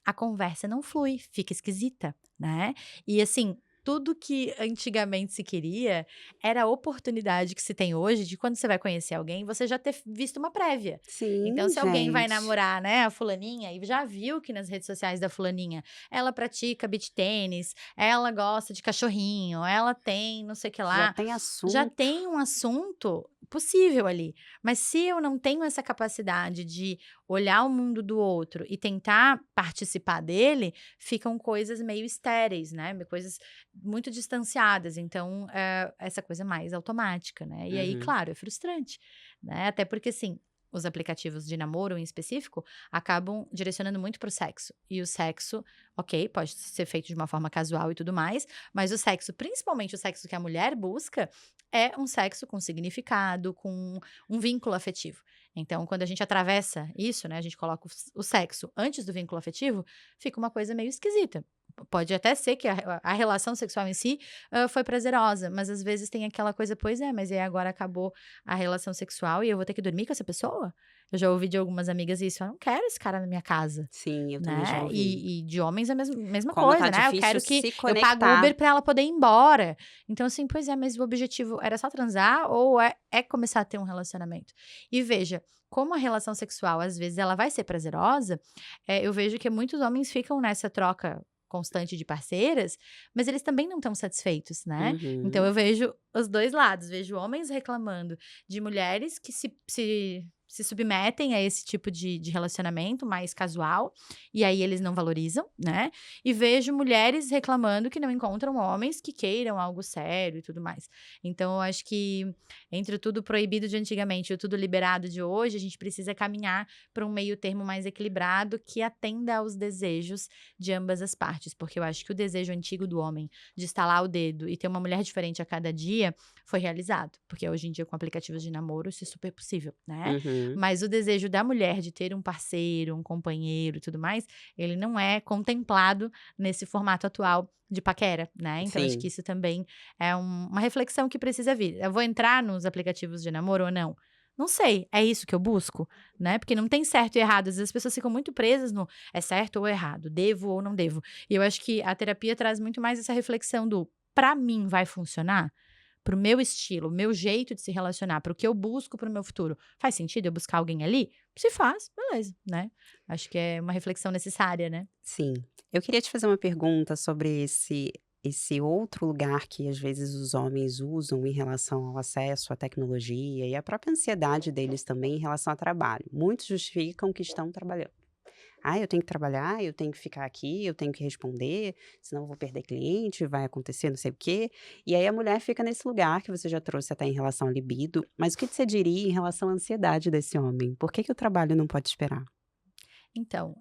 a conversa não flui, fica esquisita, né? E assim, tudo que antigamente se queria era a oportunidade que se tem hoje de quando você vai conhecer alguém, você já ter visto uma prévia. Então, Sim, se alguém vai gente. namorar, né, a fulaninha, e já viu que nas redes sociais da fulaninha ela pratica beach tênis, ela gosta de cachorrinho, ela tem não sei o que Já lá, tem já assunto. tem um assunto possível ali. Mas se eu não tenho essa capacidade de olhar o mundo do outro e tentar participar dele, ficam coisas meio estéreis, né? Coisas muito distanciadas. Então, essa coisa mais automática, né? E aí, Uhum. claro, é frustrante, né? Até porque, assim, os aplicativos de namoro em específico acabam direcionando muito para o sexo. E o sexo, ok, pode ser feito de uma forma casual e tudo mais, mas o sexo, principalmente o sexo que a mulher busca, é um sexo com significado, com um vínculo afetivo. Então, quando a gente atravessa isso, né, a gente coloca o sexo antes do vínculo afetivo, fica uma coisa meio esquisita. Pode até ser que a relação sexual em si foi prazerosa, mas às vezes tem aquela coisa, pois é, mas aí agora acabou a relação sexual e eu vou ter que dormir com essa pessoa? Eu já ouvi de algumas amigas isso, eu não quero esse cara na minha casa. Sim, eu também já Né, ouvi. e de homens é a mesma Como tá coisa, né, eu difícil quero que se eu pago Uber conectar. pra ela poder ir embora. Então assim, pois é, mas o objetivo era só transar ou é começar a ter um relacionamento? E veja, como a relação sexual às vezes ela vai ser prazerosa, eu vejo que muitos homens ficam nessa troca constante de parceiras, mas eles também não estão satisfeitos, né. Então Uhum. eu vejo os 2 lados, vejo homens reclamando de mulheres que se se submetem a esse tipo de relacionamento mais casual, e aí eles não valorizam, né? E vejo mulheres reclamando que não encontram homens que queiram algo sério e tudo mais. Então, eu acho que entre o tudo proibido de antigamente e o tudo liberado de hoje, a gente precisa caminhar para um meio termo mais equilibrado que atenda aos desejos de ambas as partes, porque eu acho que o desejo antigo do homem de estalar o dedo e ter uma mulher diferente a cada dia foi realizado, porque hoje em dia com aplicativos de namoro isso é super possível, né? Uhum. Mas o desejo da mulher de ter um parceiro, um companheiro e tudo mais, ele não é contemplado nesse formato atual de paquera, né? Então acho que Sim, isso também é uma reflexão que precisa vir. Eu vou entrar nos aplicativos de namoro ou não? Não sei, é isso que eu busco, né? Porque não tem certo e errado. Às vezes as pessoas ficam muito presas no é certo ou errado, devo ou não devo. E eu acho que a terapia traz muito mais essa reflexão do pra mim vai funcionar? Pro meu estilo, meu jeito de se relacionar, para o que eu busco para o meu futuro. Faz sentido eu buscar alguém ali? Se faz, beleza, né? Acho que é uma reflexão necessária, né? sim. Eu queria te fazer uma pergunta sobre esse outro lugar que às vezes os homens usam em relação ao acesso à tecnologia e a própria ansiedade deles também em relação ao trabalho. Muitos justificam que estão trabalhando. "Ah, eu tenho que trabalhar, eu tenho que ficar aqui, eu tenho que responder, senão eu vou perder cliente, vai acontecer não sei o quê". E aí a mulher fica nesse lugar que você já trouxe até em relação à libido, mas o que você diria em relação à ansiedade desse homem? Por que que o trabalho não pode esperar? Então,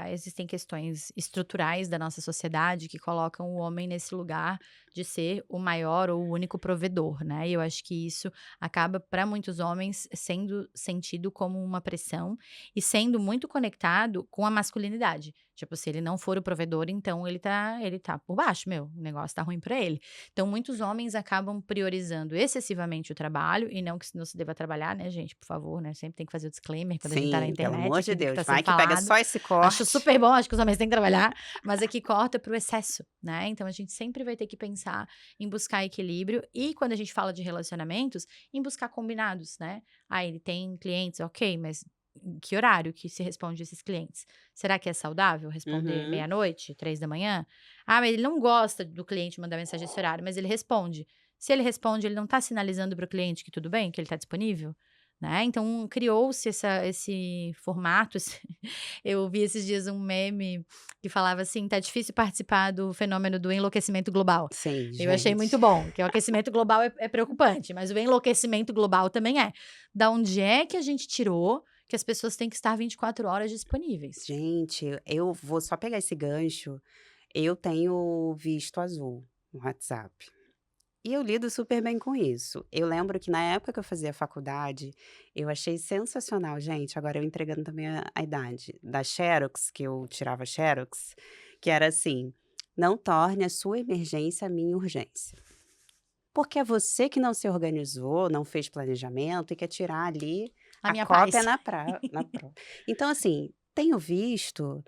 existem questões estruturais da nossa sociedade que colocam o homem nesse lugar de ser o maior ou o único provedor, né? E eu acho que isso acaba, para muitos homens, sendo sentido como uma pressão e sendo muito conectado com a masculinidade. Tipo, se ele não for o provedor, então ele tá por baixo, meu, o negócio tá ruim para ele. Então, muitos homens acabam priorizando excessivamente o trabalho, e não que não se deva trabalhar, né, gente, por favor, né? Sempre tem que fazer o disclaimer quando a gente tá na Sim, pelo internet amor de aqui do que Deus, tá vai sendo que pega falado. só esse Acho corte. super bom, acho que os homens têm que trabalhar, mas aqui corta para o excesso, né? Então a gente sempre vai ter que pensar em buscar equilíbrio e quando a gente fala de relacionamentos, em buscar combinados, né? Ah, ele tem clientes, ok, mas em que horário que se responde esses clientes? Será que é saudável responder Uhum. meia-noite, 3 da manhã? Ah, mas ele não gosta do cliente mandar mensagem nesse horário, mas ele responde. Se ele responde, ele não está sinalizando para o cliente que tudo bem, que ele está disponível? Né? Então, criou-se esse formato. Eu vi esses dias um meme que falava assim: tá difícil participar do fenômeno do enlouquecimento global. Sim, Eu achei muito gente. bom, que o aquecimento global é preocupante, mas o enlouquecimento global também é. Da onde é que a gente tirou que as pessoas têm que estar 24 horas disponíveis? Gente, eu vou só pegar esse gancho, eu tenho visto azul no WhatsApp. E eu lido super bem com isso. Eu lembro que na época que eu fazia faculdade, eu achei sensacional, gente, agora eu entregando também a idade, da Xerox, que eu tirava Xerox, que era assim: "Não torne a sua emergência a minha urgência". Porque é você que não se organizou, não fez planejamento e quer tirar ali A a minha cópia paz. na prova. Então assim, tenho visto,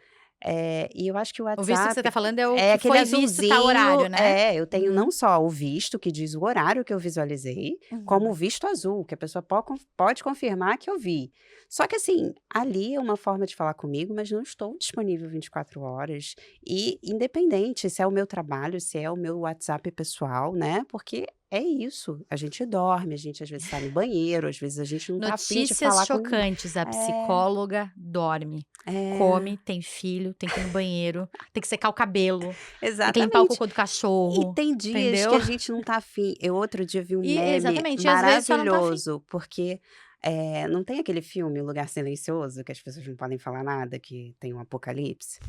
e eu acho que o O visto que você tá WhatsApp falando é o é que aquele foi visto tal azulzinho horário, né? eu tenho não Uhum, só o visto que diz o horário que eu visualizei, como o uhum. visto azul, que a pessoa pode confirmar que eu vi. Só que assim, ali é uma forma de falar comigo, mas não estou disponível 24 horas e independente se é o meu trabalho, se é o meu WhatsApp pessoal, né, porque é isso, a gente dorme, a gente às vezes sai no banheiro, às vezes a gente não tá afim de Notícias falar com ninguém. chocantes: a É, psicóloga dorme, é, come, tem filho, tem que ir no banheiro, tem que secar o cabelo, tem que limpar o exatamente. cocô do E cachorro, tem dias que entendeu? a gente não tá afim. Eu outro dia vi um E meme exatamente, e às vezes só não tá afim. maravilhoso, porque, não tem aquele filme O Lugar Silencioso, que as pessoas não podem falar nada, que tem um apocalipse?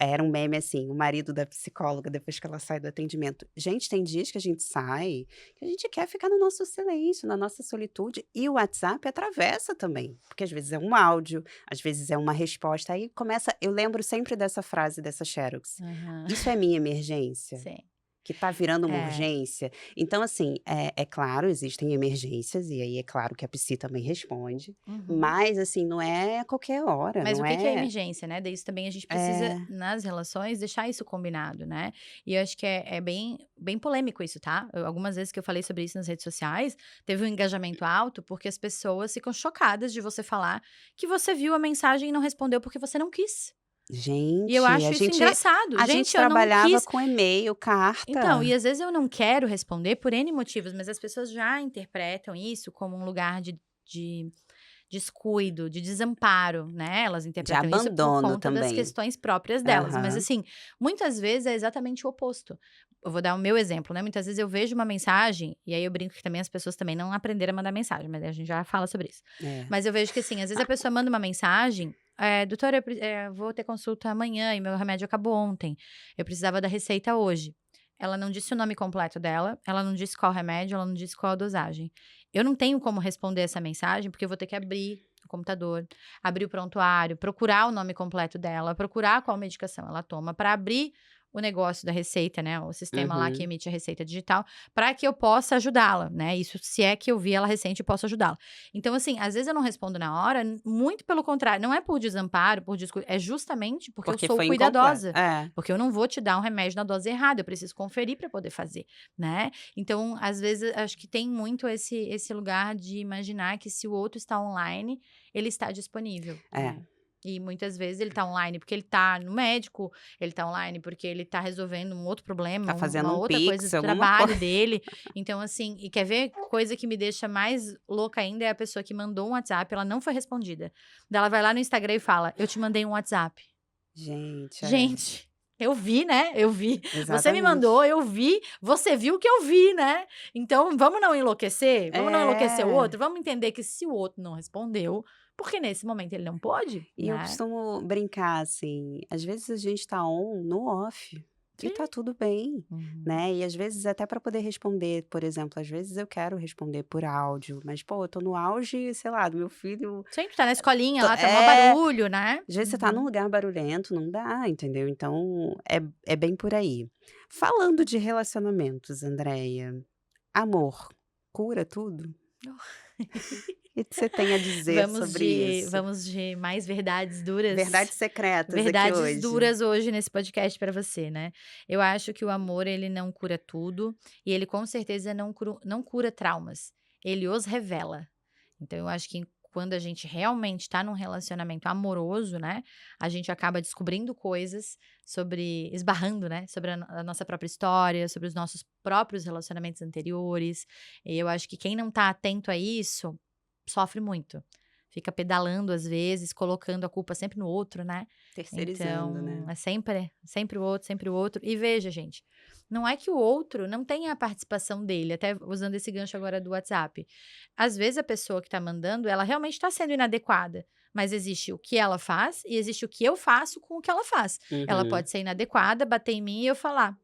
Era um meme assim, o marido da psicóloga depois que ela sai do atendimento. Gente, tem dias que a gente sai, que a gente quer ficar no nosso silêncio, na nossa solitude, e o WhatsApp atravessa também, porque às vezes é um áudio, às vezes é uma resposta, aí começa eu lembro sempre dessa frase dessa Xerox: Aham. "Isso é minha emergência?" Sim. Que tá virando uma É. urgência. Então, assim, é claro, existem emergências, e aí é claro que a psi também responde, Uhum. mas, assim, não é a qualquer hora, Mas não o que que é é emergência, né? Daí isso também a gente precisa, é, nas relações, deixar isso combinado, né? E eu acho que é bem polêmico isso, tá? Algumas vezes que eu falei sobre isso nas redes sociais, teve um engajamento alto porque as pessoas ficam chocadas de você falar que você viu a mensagem e não respondeu porque você não quis. E eu gente, acho isso engraçado. a gente Gente, eu não trabalhava quis. com e-mail, Então, carta. e às vezes eu não quero responder por N motivos, mas as pessoas já interpretam isso como um lugar de descuido, de desamparo, né, elas De interpretam isso por abandono conta das também. questões próprias delas, mas Aham. assim, muitas vezes é exatamente o oposto. Eu vou dar o meu exemplo, né, muitas vezes eu vejo uma mensagem, e aí eu brinco que também as pessoas também não aprenderam a mandar mensagem, mas aí a gente já fala sobre isso. É. Mas eu vejo que assim, às vezes a pessoa manda uma mensagem, "Doutora, vou ter consulta amanhã e meu remédio acabou ontem, eu precisava da receita hoje". Ela não disse o nome completo dela, ela não disse qual remédio, ela não disse qual a dosagem. Eu não tenho como responder essa mensagem, porque eu vou ter que abrir o computador, abrir o prontuário, procurar o nome completo dela, procurar qual medicação ela toma, para abrir o negócio da receita, né, o sistema lá que Uhum. emite a receita digital, para que eu possa ajudá-la, né, isso se é que eu vi ela recente e posso ajudá-la. Então, assim, às vezes eu não respondo na hora, muito pelo contrário, não é por desamparo, por descuido, é justamente porque eu Porque sou foi incompleto. cuidadosa. É. Porque eu não vou te dar um remédio na dose errada, eu preciso conferir para poder fazer, né. Então, às vezes, acho que tem muito esse lugar de imaginar que se o outro está online, ele está disponível, É. né. E muitas vezes ele tá online porque ele tá no médico, ele tá online porque ele tá resolvendo um outro problema, Tá fazendo uma um outra coisa pix, do alguma trabalho coisa. dele. Então, assim, e quer ver coisa que me deixa mais louca ainda é a pessoa que mandou um WhatsApp, ela não foi respondida. Daí ela vai lá no Instagram e fala: "Eu te mandei um WhatsApp". Gente, é. Gente, eu vi, né, eu vi. Você me mandou, Exatamente. eu vi, você viu o que eu vi, né. Então vamos não enlouquecer? Vamos não enlouquecer o É. outro? Vamos entender que se o outro não respondeu, porque nesse momento ele não pôde, E eu né. costumo brincar, assim, às vezes a gente tá on no off, e tá Sim. tudo bem, Uhum. né, e às vezes até para poder responder, por exemplo, às vezes eu quero responder por áudio, mas pô, eu tô no auge, sei lá, do meu filho Sempre tá na escolinha to lá, tá maior é, barulho, né. às vezes você tá num Uhum. lugar barulhento, não dá, entendeu. Então é bem por aí. Falando de relacionamentos, Andreia, amor cura tudo? O que que você tem a dizer sobre isso? Vamos de mais verdades duras. Verdades secretas aqui Verdades hoje. duras hoje nesse podcast pra você, né. Eu acho que o amor ele não cura tudo, e ele com certeza não cura traumas, ele os revela. Então eu acho que quando a gente realmente tá num relacionamento amoroso, né, a gente acaba descobrindo coisas sobre esbarrando, né, sobre a nossa própria história, sobre os nossos próprios relacionamentos anteriores, e eu acho que quem não tá atento a isso, sofre muito. Fica pedalando às vezes, colocando a culpa sempre no outro, né. Terceirizando, Então, né. é sempre o outro, sempre o outro. E veja gente, não é que o outro não tenha a participação dele, até usando esse gancho agora do WhatsApp. Às vezes a pessoa que tá mandando, ela realmente está sendo inadequada, mas existe o que ela faz e existe o que eu faço com o que ela faz. Ela Uhum. pode ser inadequada, bater em mim e eu falar: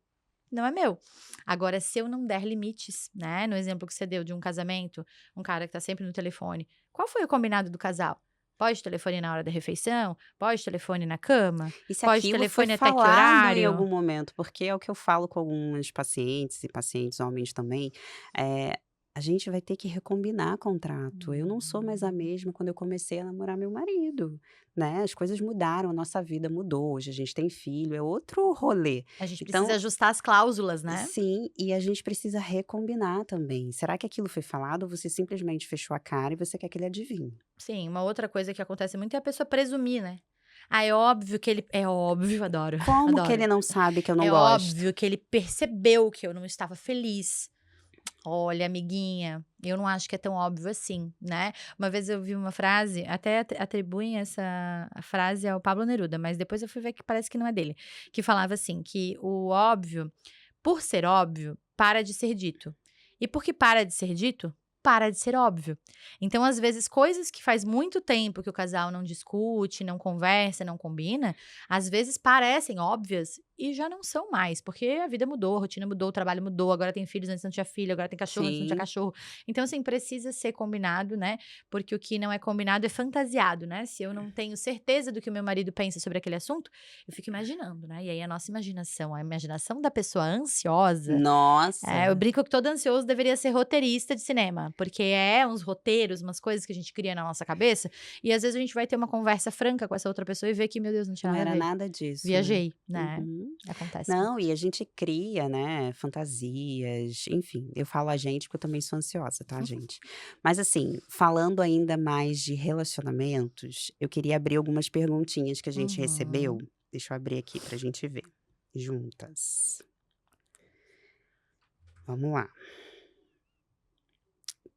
"Não é meu". Agora se eu não der limites, né, no exemplo que você deu de um casamento, um cara que tá sempre no telefone, qual foi o combinado do casal? Pode telefone na hora da refeição? Pode telefone na cama? E se Pode aquilo foi telefone até que falado em horário? algum momento, porque é o que eu falo com algumas pacientes e pacientes homens também, a gente vai ter que recombinar contrato. Eu não sou mais a Uhum. mesma quando eu comecei a namorar meu marido, né, as coisas mudaram, a nossa vida mudou, hoje a gente tem filho, é outro rolê. A gente precisa Então ajustar as cláusulas, né? sim, e a gente precisa recombinar também. Será que aquilo foi falado ou você simplesmente fechou a cara e você quer que ele adivinhe? Sim, uma outra coisa que acontece muito é a pessoa presumir, né. "Ah, é óbvio que ele", é óbvio, adoro, Como que adoro. ele não sabe que eu não "É gosto? óbvio que ele percebeu que eu não estava feliz". Olha, amiguinha, eu não acho que é tão óbvio assim, né. Uma vez eu vi uma frase, até atribuem essa a frase ao Pablo Neruda, mas depois eu fui ver que parece que não é dele, que falava assim, que o óbvio, por ser óbvio, para de ser dito. E porque para de ser dito, para de ser óbvio. Então, às vezes, coisas que faz muito tempo que o casal não discute, não conversa, não combina, às vezes parecem óbvias e já não são mais, porque a vida mudou, a rotina mudou, o trabalho mudou, agora tem filhos, antes não tinha filho, agora tem cachorro, antes não tinha Sim. cachorro. Então, assim, precisa ser combinado, né? Porque o que não é combinado é fantasiado, né? Se eu não tenho certeza do que o meu marido pensa sobre aquele assunto, eu fico imaginando, né? E aí a nossa imaginação, a imaginação da pessoa ansiosa, eu Nossa, brinco que todo ansioso deveria ser roteirista de cinema, porque é uns roteiros, umas coisas que a gente cria na nossa cabeça, e às vezes a gente vai ter uma conversa franca com essa outra pessoa e ver que, meu Deus, não tinha não nada a era ver. nada disso, né. Viajei, né? Uhum. Acontece Não, muito. e a gente cria, né, fantasias, enfim, eu falo "a gente" porque eu também sou ansiosa, tá, gente. Mas assim, falando ainda mais de relacionamentos, eu queria abrir algumas perguntinhas que a gente recebeu. Uhum. Deixa eu abrir aqui pra gente ver juntas. Vamos lá.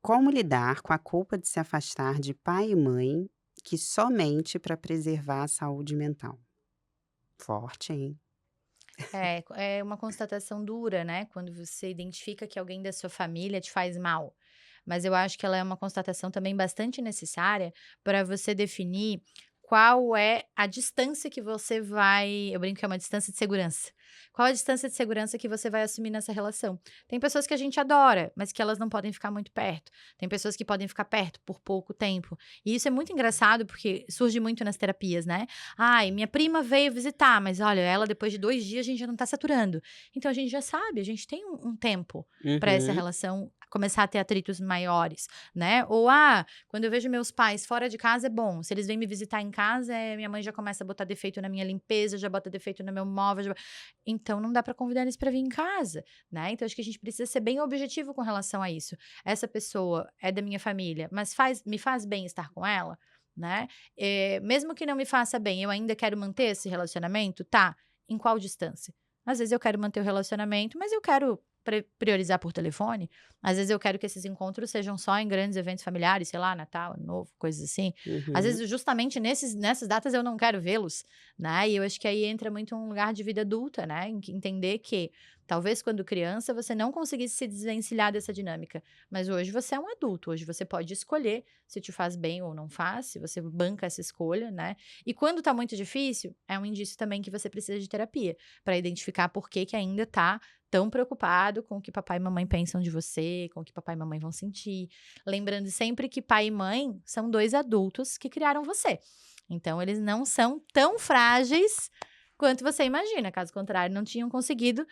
Como lidar com a culpa de se afastar de pai e mãe que somente para preservar a saúde mental? Forte, hein? É uma constatação dura, né, quando você identifica que alguém da sua família te faz mal. Mas eu acho que ela é uma constatação também bastante necessária para você definir qual é a distância que você vai, eu brinco que é uma distância de segurança. Qual a distância de segurança que você vai assumir nessa relação? Tem pessoas que a gente adora, mas que elas não podem ficar muito perto. Tem pessoas que podem ficar perto por pouco tempo. E isso é muito engraçado porque surge muito nas terapias, né? Ai, minha prima veio visitar, mas olha, ela depois de 2 dias a gente já não tá saturando. Então a gente já sabe, a gente tem um tempo para essa Uhum. relação começar a ter atritos maiores, né? Ou, quando eu vejo meus pais fora de casa é bom. Se eles vêm me visitar em casa, minha mãe já começa a botar defeito na minha limpeza, já bota defeito no meu móvel. Então não dá para convidar eles para vir em casa, né? Então acho que a gente precisa ser bem objetivo com relação a isso. Essa pessoa é da minha família, mas me faz bem estar com ela, né? Mesmo que não me faça bem, eu ainda quero manter esse relacionamento? Tá. Em qual distância? Às vezes eu quero manter o relacionamento, mas eu quero priorizar por telefone. Às vezes eu quero que esses encontros sejam só em grandes eventos familiares, sei lá, Natal, Ano Novo, coisas assim. Às Uhum. vezes, justamente nessas datas, eu não quero vê-los, né? E eu acho que aí entra muito um lugar de vida adulta, né? Em que entender que talvez quando criança você não conseguisse se desvencilhar dessa dinâmica, mas hoje você é um adulto, hoje você pode escolher se te faz bem ou não faz, se você banca essa escolha, né? E quando tá muito difícil, é um indício também que você precisa de terapia, para identificar por que que ainda tá tão preocupado com o que papai e mamãe pensam de você, com o que papai e mamãe vão sentir. Lembrando sempre que pai e mãe são 2 adultos que criaram você. Então eles não são tão frágeis quanto você imagina, caso contrário não tinham conseguido,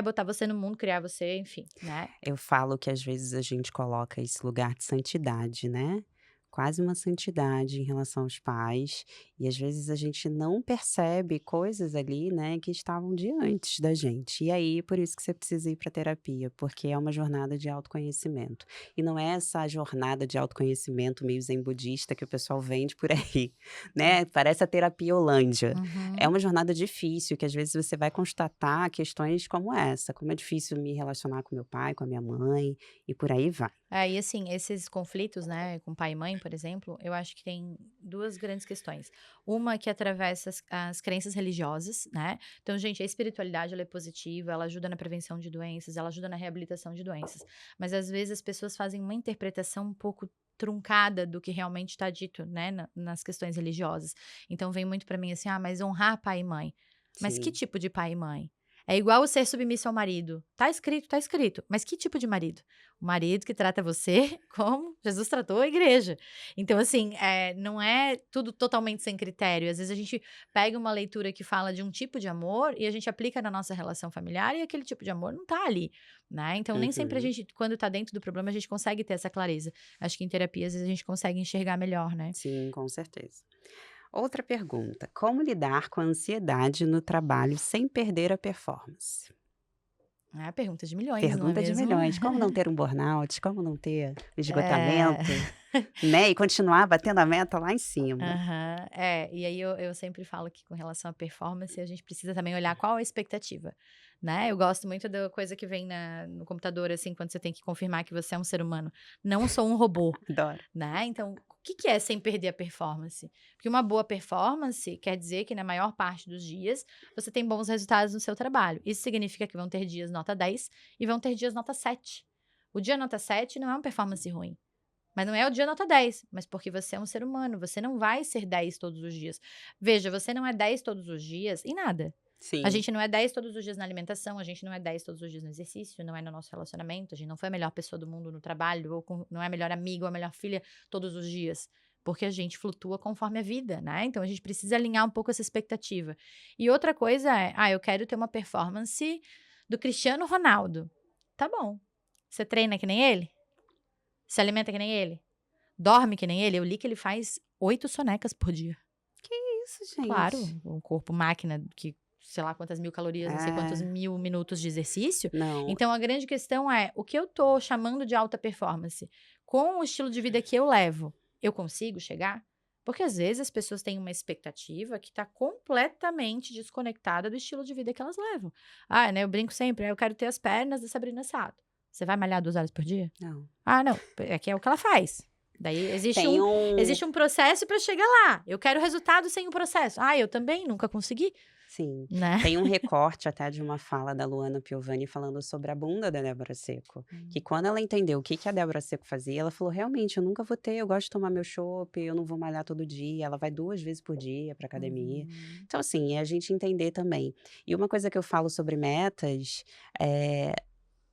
botar você no mundo, criar você, enfim, né. Eu falo que às vezes a gente coloca esse lugar de santidade, né, quase uma santidade em relação aos pais, e às vezes a gente não percebe coisas ali, né, que estavam de antes da gente. E aí, por isso que você precisa ir para terapia, porque é uma jornada de autoconhecimento. E não é essa jornada de autoconhecimento meio zen budista que o pessoal vende por aí, né, parece a terapia Holândia. É Uhum. uma jornada difícil que às vezes você vai constatar questões como essa, como é difícil me relacionar com meu pai, com a minha mãe, e por aí vai. E assim, esses conflitos, né, com pai e mãe, por exemplo, eu acho que tem 2 grandes questões. Uma que atravessa as crenças religiosas, né. Então, gente, a espiritualidade ela é positiva, ela ajuda na prevenção de doenças, ela ajuda na reabilitação de doenças. Mas às vezes as pessoas fazem uma interpretação um pouco truncada do que realmente está dito, né, nas questões religiosas. Então vem muito para mim assim: "Ah, mas honrar pai e mãe". Mas que Sim. tipo de pai e mãe? É igual o ser submisso ao marido. Tá escrito, mas que tipo de marido? O marido que trata você como Jesus tratou a igreja. Então, assim, não é tudo totalmente sem critério. Às vezes a gente pega uma leitura que fala de um tipo de amor e a gente aplica na nossa relação familiar e aquele tipo de amor não tá ali, né? Então, nem sempre a Uhum. gente, quando tá dentro do problema, a gente consegue ter essa clareza. Acho que em terapia, às vezes, a gente consegue enxergar melhor, né? Sim, com certeza. Outra pergunta: como lidar com a ansiedade no trabalho sem perder a performance? Ah, pergunta de milhões, não é Pergunta de mesmo? milhões: como não ter um burnout, como não ter É. esgotamento, né, e continuar batendo a meta lá em cima. Aham. E aí eu sempre falo que com relação à performance, a gente precisa também olhar qual a expectativa, né. Eu gosto muito da coisa que vem no computador, assim, quando você tem que confirmar que você é um ser humano, não sou um robô, Adoro. né. Então, o que que é sem perder a performance? Porque uma boa performance quer dizer que na maior parte dos dias, você tem bons resultados no seu trabalho. Isso significa que vão ter dias nota 10 e vão ter dias nota 7. O dia nota 7 não é uma performance ruim. Mas não é o dia nota 10, mas porque você é um ser humano, você não vai ser 10 todos os dias. Veja, você não é 10 todos os dias em nada. A Sim. gente não é 10 todos os dias na alimentação, a gente não é 10 todos os dias no exercício, não é no nosso relacionamento, a gente não foi a melhor pessoa do mundo no trabalho, não é a melhor amiga ou a melhor filha todos os dias. Porque a gente flutua conforme a vida, né? Então a gente precisa alinhar um pouco essa expectativa. E outra coisa é, eu quero ter uma performance do Cristiano Ronaldo. Tá bom. Você treina que nem ele? Se alimenta que nem ele? Dorme que nem ele? Eu li que ele faz 8 sonecas por dia. Que isso, gente? Claro, um corpo máquina que sei lá quantas mil calorias, não sei quantos É, mil minutos de exercício. não, Então a grande questão é, o que eu tô chamando de alta performance, com o estilo de vida que eu levo, eu consigo chegar? Porque às vezes as pessoas têm uma expectativa que está completamente desconectada do estilo de vida que elas levam. Né, eu brinco sempre, eu quero ter as pernas da Sabrina Sato. Você vai malhar 2 horas por dia? Não. Ah, não, é que é o que ela faz. Daí Tem existe um processo para chegar lá. Eu quero resultado sem o processo. Ah, eu também nunca consegui, Sim, né? tem um recorte até de uma fala da Luana Piovani falando sobre a bunda da Débora Seco, que quando ela entendeu o que que a Débora Seco fazia, ela falou: "Realmente, eu nunca vou ter, eu gosto de tomar meu chopp, eu não vou malhar todo dia", ela vai 2 vezes por dia pra academia. Uhum. Então, assim, é a gente entender também. E uma coisa que eu falo sobre metas, eh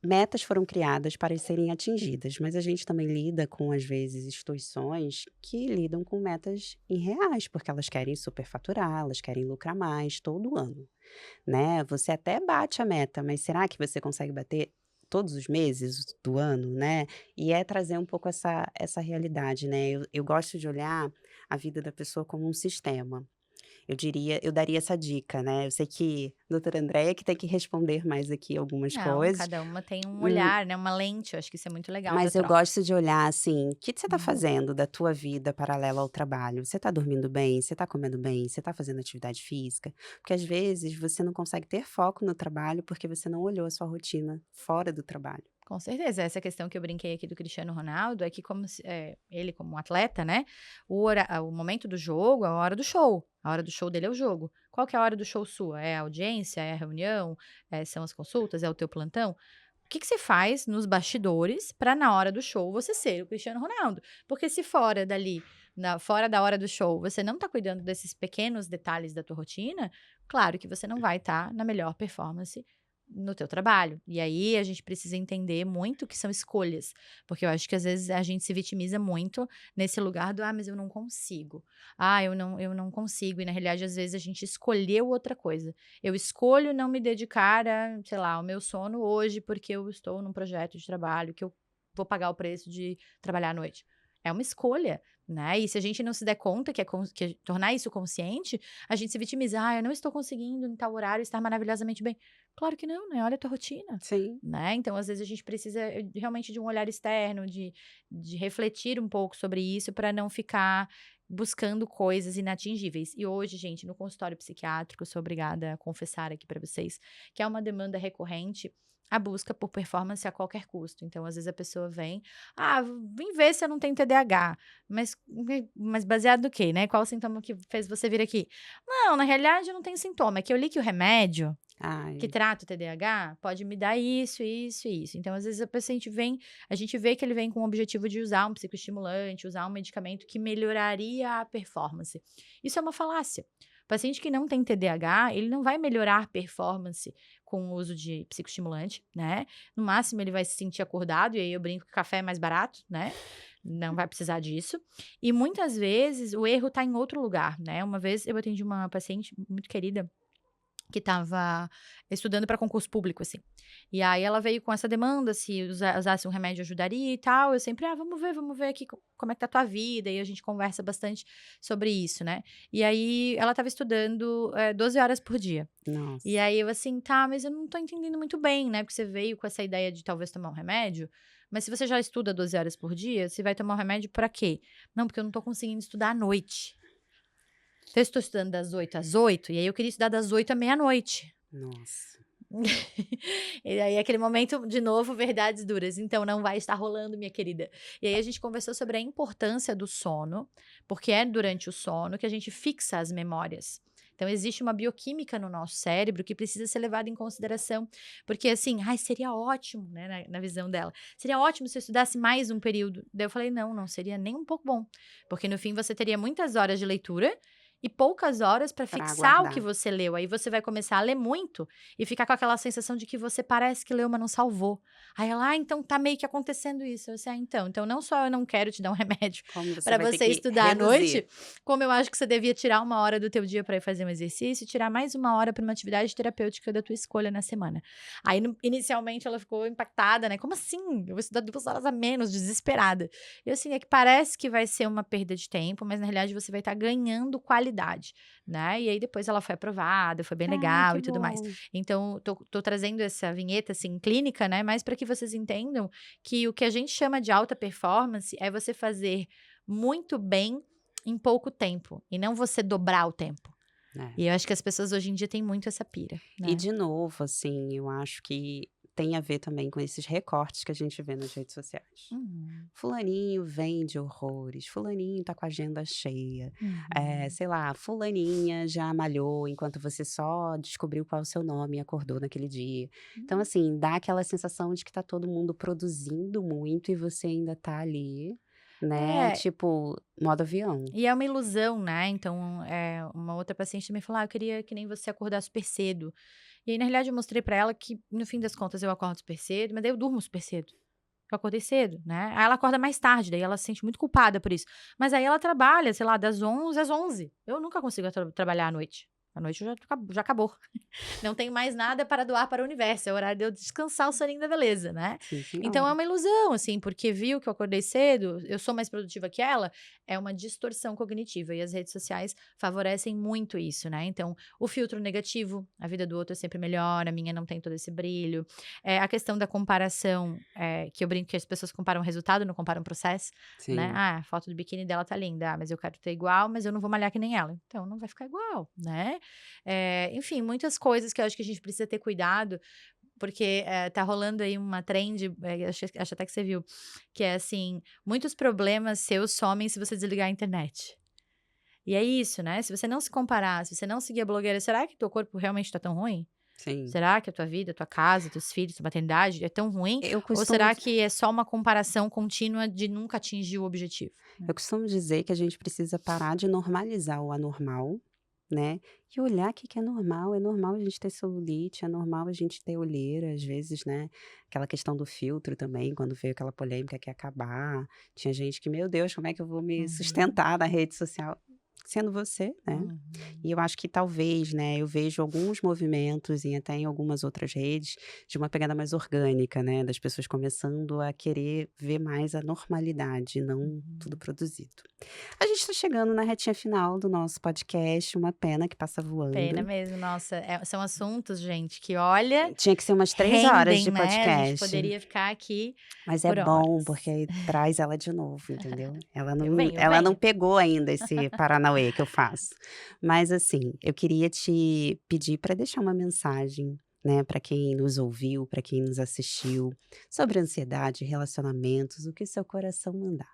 metas foram criadas para serem atingidas, mas a gente também lida com, às vezes, instituições que lidam com metas irreais, porque elas querem superfaturar, elas querem lucrar mais todo ano, né. Você até bate a meta, mas será que você consegue bater todos os meses do ano, né. E é trazer um pouco essa realidade, né. Eu gosto de olhar a vida da pessoa como um sistema. Eu daria essa dica, né. Eu sei que doutora Andreia que tem que responder mais aqui algumas Não, coisas. cada uma tem um Hum, olhar, né, uma lente, eu acho que isso é muito legal da mas eu troca. gosto de olhar, assim, o que você está Uhum. fazendo da tua vida paralela ao trabalho? Você está dormindo bem? Você está comendo bem? Você está fazendo atividade física? Porque às vezes você não consegue ter foco no trabalho, porque você não olhou a sua rotina fora do trabalho. Com certeza, essa questão que eu brinquei aqui do Cristiano Ronaldo é que ele como atleta, né, o momento do jogo é a hora do show, a hora do show dele é o jogo. Qual que é a hora do show sua? É a audiência, é a reunião, são as consultas, é o teu plantão? O que que você faz nos bastidores para na hora do show você ser o Cristiano Ronaldo? Porque se fora dali, fora da hora do show, você não tá cuidando desses pequenos detalhes da tua rotina, claro que você não vai estar na melhor performance no teu trabalho. E aí a gente precisa entender muito que são escolhas, porque eu acho que às vezes a gente se vitimiza muito nesse lugar do: "Ah, mas eu não consigo. Ah, eu não consigo", e na realidade às vezes a gente escolheu outra coisa. Eu escolho não me dedicar a, sei lá, ao meu sono hoje, porque eu estou num projeto de trabalho que eu vou pagar o preço de trabalhar à noite. É uma escolha, né, e se a gente não se der conta que é tornar isso consciente, a gente se vitimiza: "Ah, eu não estou conseguindo em tal horário estar maravilhosamente bem". Claro que não, né, olha a tua rotina, Sim. né, então às vezes a gente precisa, realmente de um olhar externo, de refletir um pouco sobre isso para não ficar buscando coisas inatingíveis. E hoje, gente, no consultório psiquiátrico, sou obrigada a confessar aqui para vocês, que é uma demanda recorrente a busca por performance a qualquer custo. Então, às vezes a pessoa vem: "Ah, vim ver se eu não tenho TDAH", mas baseado no quê, né, qual o sintoma que fez você vir aqui? "Não, na realidade eu não tenho sintoma, é que eu li que o remédio que Ai, trata o TDAH, pode me dar isso, isso e isso". Então, às vezes, a gente vê que ele vem com o objetivo de usar um psicoestimulante, usar um medicamento que melhoraria a performance. Isso é uma falácia. O paciente que não tem TDAH, ele não vai melhorar a performance com o uso de psicoestimulante, né? No máximo, ele vai se sentir acordado, e aí eu brinco que café é mais barato, né? Não vai precisar disso. E muitas vezes o erro está em outro lugar, né? Uma vez eu atendi uma paciente muito querida que estava estudando para concurso público, assim. E aí ela veio com essa demanda, se usasse um remédio ajudaria e tal. Eu sempre: "Ah, vamos ver aqui como é que tá a tua vida", e a gente conversa bastante sobre isso, né. E aí ela estava estudando, 12 horas por dia. E nossa. aí eu assim: "Tá, mas eu não tô entendendo muito bem, né, porque você veio com essa ideia de talvez tomar um remédio, mas se você já estuda 12 horas por dia, você vai tomar um remédio pra quê?". "Não, porque eu não tô conseguindo estudar à noite". Então eu estou estudando das 8 às 8 e aí eu queria estudar das 8 à meia-noite. Nossa. E aí aquele momento, de novo, verdades duras, então não vai estar rolando, minha querida. E aí a gente conversou sobre a importância do sono, porque é durante o sono que a gente fixa as memórias. Então existe uma bioquímica no nosso cérebro que precisa ser levada em consideração, porque assim: "Ai, seria ótimo", né, na visão dela, "seria ótimo se eu estudasse mais um período". Daí eu falei: "Não, não seria nem um pouco bom, porque no fim você teria muitas horas de leitura e poucas horas para Para fixar o que aguardar. você leu, aí você vai começar a ler muito e ficar com aquela sensação de que você parece que leu, mas não salvou. Aí ela: "Ah, então tá meio que acontecendo isso". Eu disse: "Ah, então não só eu não quero te dar um remédio Como você para vai ter você que estudar à reduzir. noite, como eu acho que você devia tirar 1 hora do teu dia para ir fazer um exercício e tirar mais 1 hora para uma atividade terapêutica da tua escolha na semana". Aí inicialmente ela ficou impactada, né: "Como assim? Eu vou estudar 2 horas a menos", desesperada. Eu assim: "É que parece que vai ser uma perda de tempo, mas na realidade você vai estar ganhando qualidade", né. E aí depois ela foi aprovada, foi bem Ai, legal que e tudo mais. bom. Então, tô trazendo essa vinheta, assim, clínica, né, mais para que vocês entendam que o que a gente chama de alta performance é você fazer muito bem em pouco tempo, e não você dobrar o tempo. É. E eu acho que as pessoas hoje em dia têm muito essa pira, E né. de novo, assim, eu acho que tem a ver também com esses recortes que a gente vê nas redes sociais. Uhum, Fulaninho vende horrores, fulaninho tá com a agenda cheia, uhum. sei lá, fulaninha já malhou enquanto você só descobriu qual é o seu nome e acordou naquele dia. Então, Hum. assim, dá aquela sensação de que tá todo mundo produzindo muito e você ainda tá ali, né, É, tipo, modo avião. e é uma ilusão, né, então, uma outra paciente também falou: "Ah, eu queria que nem você acordar super cedo". E aí, na realidade, eu mostrei pra ela que, no fim das contas, eu acordo super cedo, mas daí eu durmo super cedo. Eu acordei cedo, né. Aí ela acorda mais tarde, daí ela se sente muito culpada por isso. Mas aí ela trabalha, sei lá, das 11 às 11. Eu nunca consigo trabalhar à noite. À noite eu já acabou. Não tenho mais nada para doar para o universo, é o horário de eu descansar o soninho da beleza, né. Sim, Então é senhora. uma ilusão, assim, porque viu que eu acordei cedo, eu sou mais produtiva que ela, é uma distorção cognitiva e as redes sociais favorecem muito isso, né. Então, o filtro negativo, a vida do outro é sempre melhor, a minha não tem todo esse brilho. A questão da comparação, que eu brinco que as pessoas comparam o resultado, não comparam o processo, né. Sim. "Ah, a foto do biquíni dela tá linda. Ah, mas eu quero ter igual, mas eu não vou malhar que nem ela". Então não vai ficar igual, né. Enfim, muitas coisas que eu acho que a gente precisa ter cuidado, porque, tá rolando aí uma trend, acho até que você viu, que é assim, muitos problemas seus somem se você desligar a internet. E é isso, né, se você não se comparar, se você não seguir a blogueira, será que teu corpo realmente tá tão ruim? Sim. Será que a tua vida, tua casa, teus filhos, tua maternidade é tão ruim? Eu Ou costumo será que é só uma comparação contínua de nunca atingir o objetivo? eu costumo dizer que a gente precisa parar de normalizar o anormal, né, e olhar que é normal. É normal a gente ter celulite, é normal a gente ter olheira, às vezes, né, aquela questão do filtro também, quando veio aquela polêmica que ia acabar, tinha gente que: "Meu Deus, como é que eu vou me Uhum, sustentar na rede social?" Sendo você, né. uhum, E eu acho que talvez, né, eu vejo alguns movimentos e até em algumas outras redes, de uma pegada mais orgânica, né, das pessoas começando a querer ver mais a normalidade, não tudo uhum. produzido. A gente está chegando na retinha final do nosso podcast, uma pena que passa Pena voando. mesmo, nossa, são assuntos, gente, que olha, Tinha que ser umas 3 horas rendem, de né, a gente podcast, poderia ficar aqui mas é por bom, horas. porque aí traz ela de novo, entendeu. Eu venho, eu Ela não venho. pegou ainda esse paranauê que eu faço. Mas assim, eu queria te pedir para deixar uma mensagem, né, para quem nos ouviu, para quem nos assistiu, sobre ansiedade, relacionamentos, o que seu coração mandar.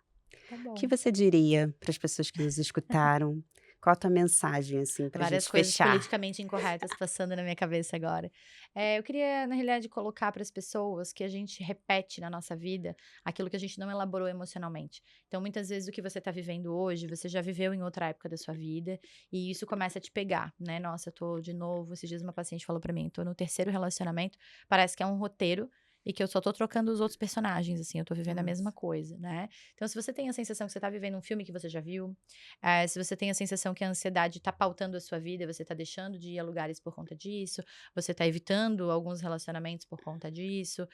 Tá O que bom. você diria para as pessoas que nos escutaram? Qual a tua mensagem, assim, para a Várias gente coisas fechar? politicamente incorretas passando na minha cabeça agora. Eu queria, na realidade, colocar para as pessoas que a gente repete na nossa vida aquilo que a gente não elaborou emocionalmente. Então, muitas vezes, o que você está vivendo hoje, você já viveu em outra época da sua vida, e isso começa a te pegar, né? Nossa, eu tô de novo. Esses dias uma paciente falou para mim, tô no terceiro relacionamento, parece que é um roteiro. E que eu só tô trocando os outros personagens, assim, eu tô vivendo a mesma Nossa. coisa, né? Então, se você tem a sensação que você tá vivendo um filme que você já viu, se você tem a sensação que a ansiedade está pautando a sua vida, você está deixando de ir a lugares por conta disso, você está evitando alguns relacionamentos por conta disso,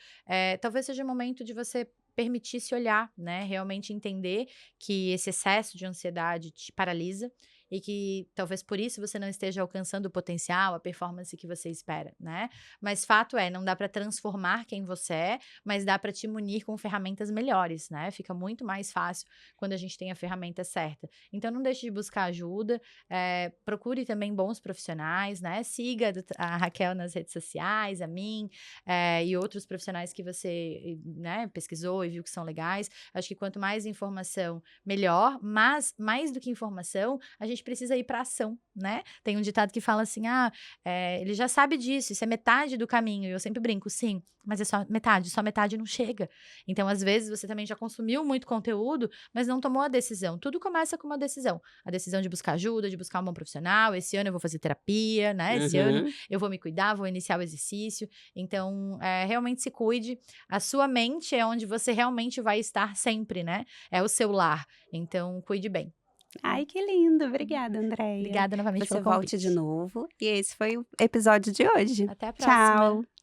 talvez seja o momento de você permitir se olhar, né? Realmente entender que esse excesso de ansiedade te paralisa e que talvez por isso você não esteja alcançando o potencial, a performance que você espera, né? Mas fato é, não dá para transformar quem você é, mas dá para te munir com ferramentas melhores, né? Fica muito mais fácil quando a gente tem a ferramenta certa. Então não deixe de buscar ajuda, procure também bons profissionais, né, siga a Raquel nas redes sociais, a mim, e outros profissionais que você, né, pesquisou e viu que são legais. Acho que quanto mais informação, melhor, mas mais do que informação, a gente precisa ir para ação, né. Tem um ditado que fala assim: "Ah, ele já sabe disso, isso é metade do caminho", e eu sempre brinco: "Sim, mas é só metade não chega". Então, às vezes, você também já consumiu muito conteúdo, mas não tomou a decisão. Tudo começa com uma decisão. A decisão de buscar ajuda, de buscar um bom profissional. Esse ano eu vou fazer terapia, né? Esse ano Uhum. eu vou me cuidar, vou iniciar o exercício. Então, realmente se cuide. A sua mente é onde você realmente vai estar sempre, né? É o seu lar. Então, cuide bem. Ai, que lindo. Obrigada, Andréia. Obrigada Que novamente você pelo volte de convite. novo. E esse foi o episódio de hoje. Até a próxima. Tchau.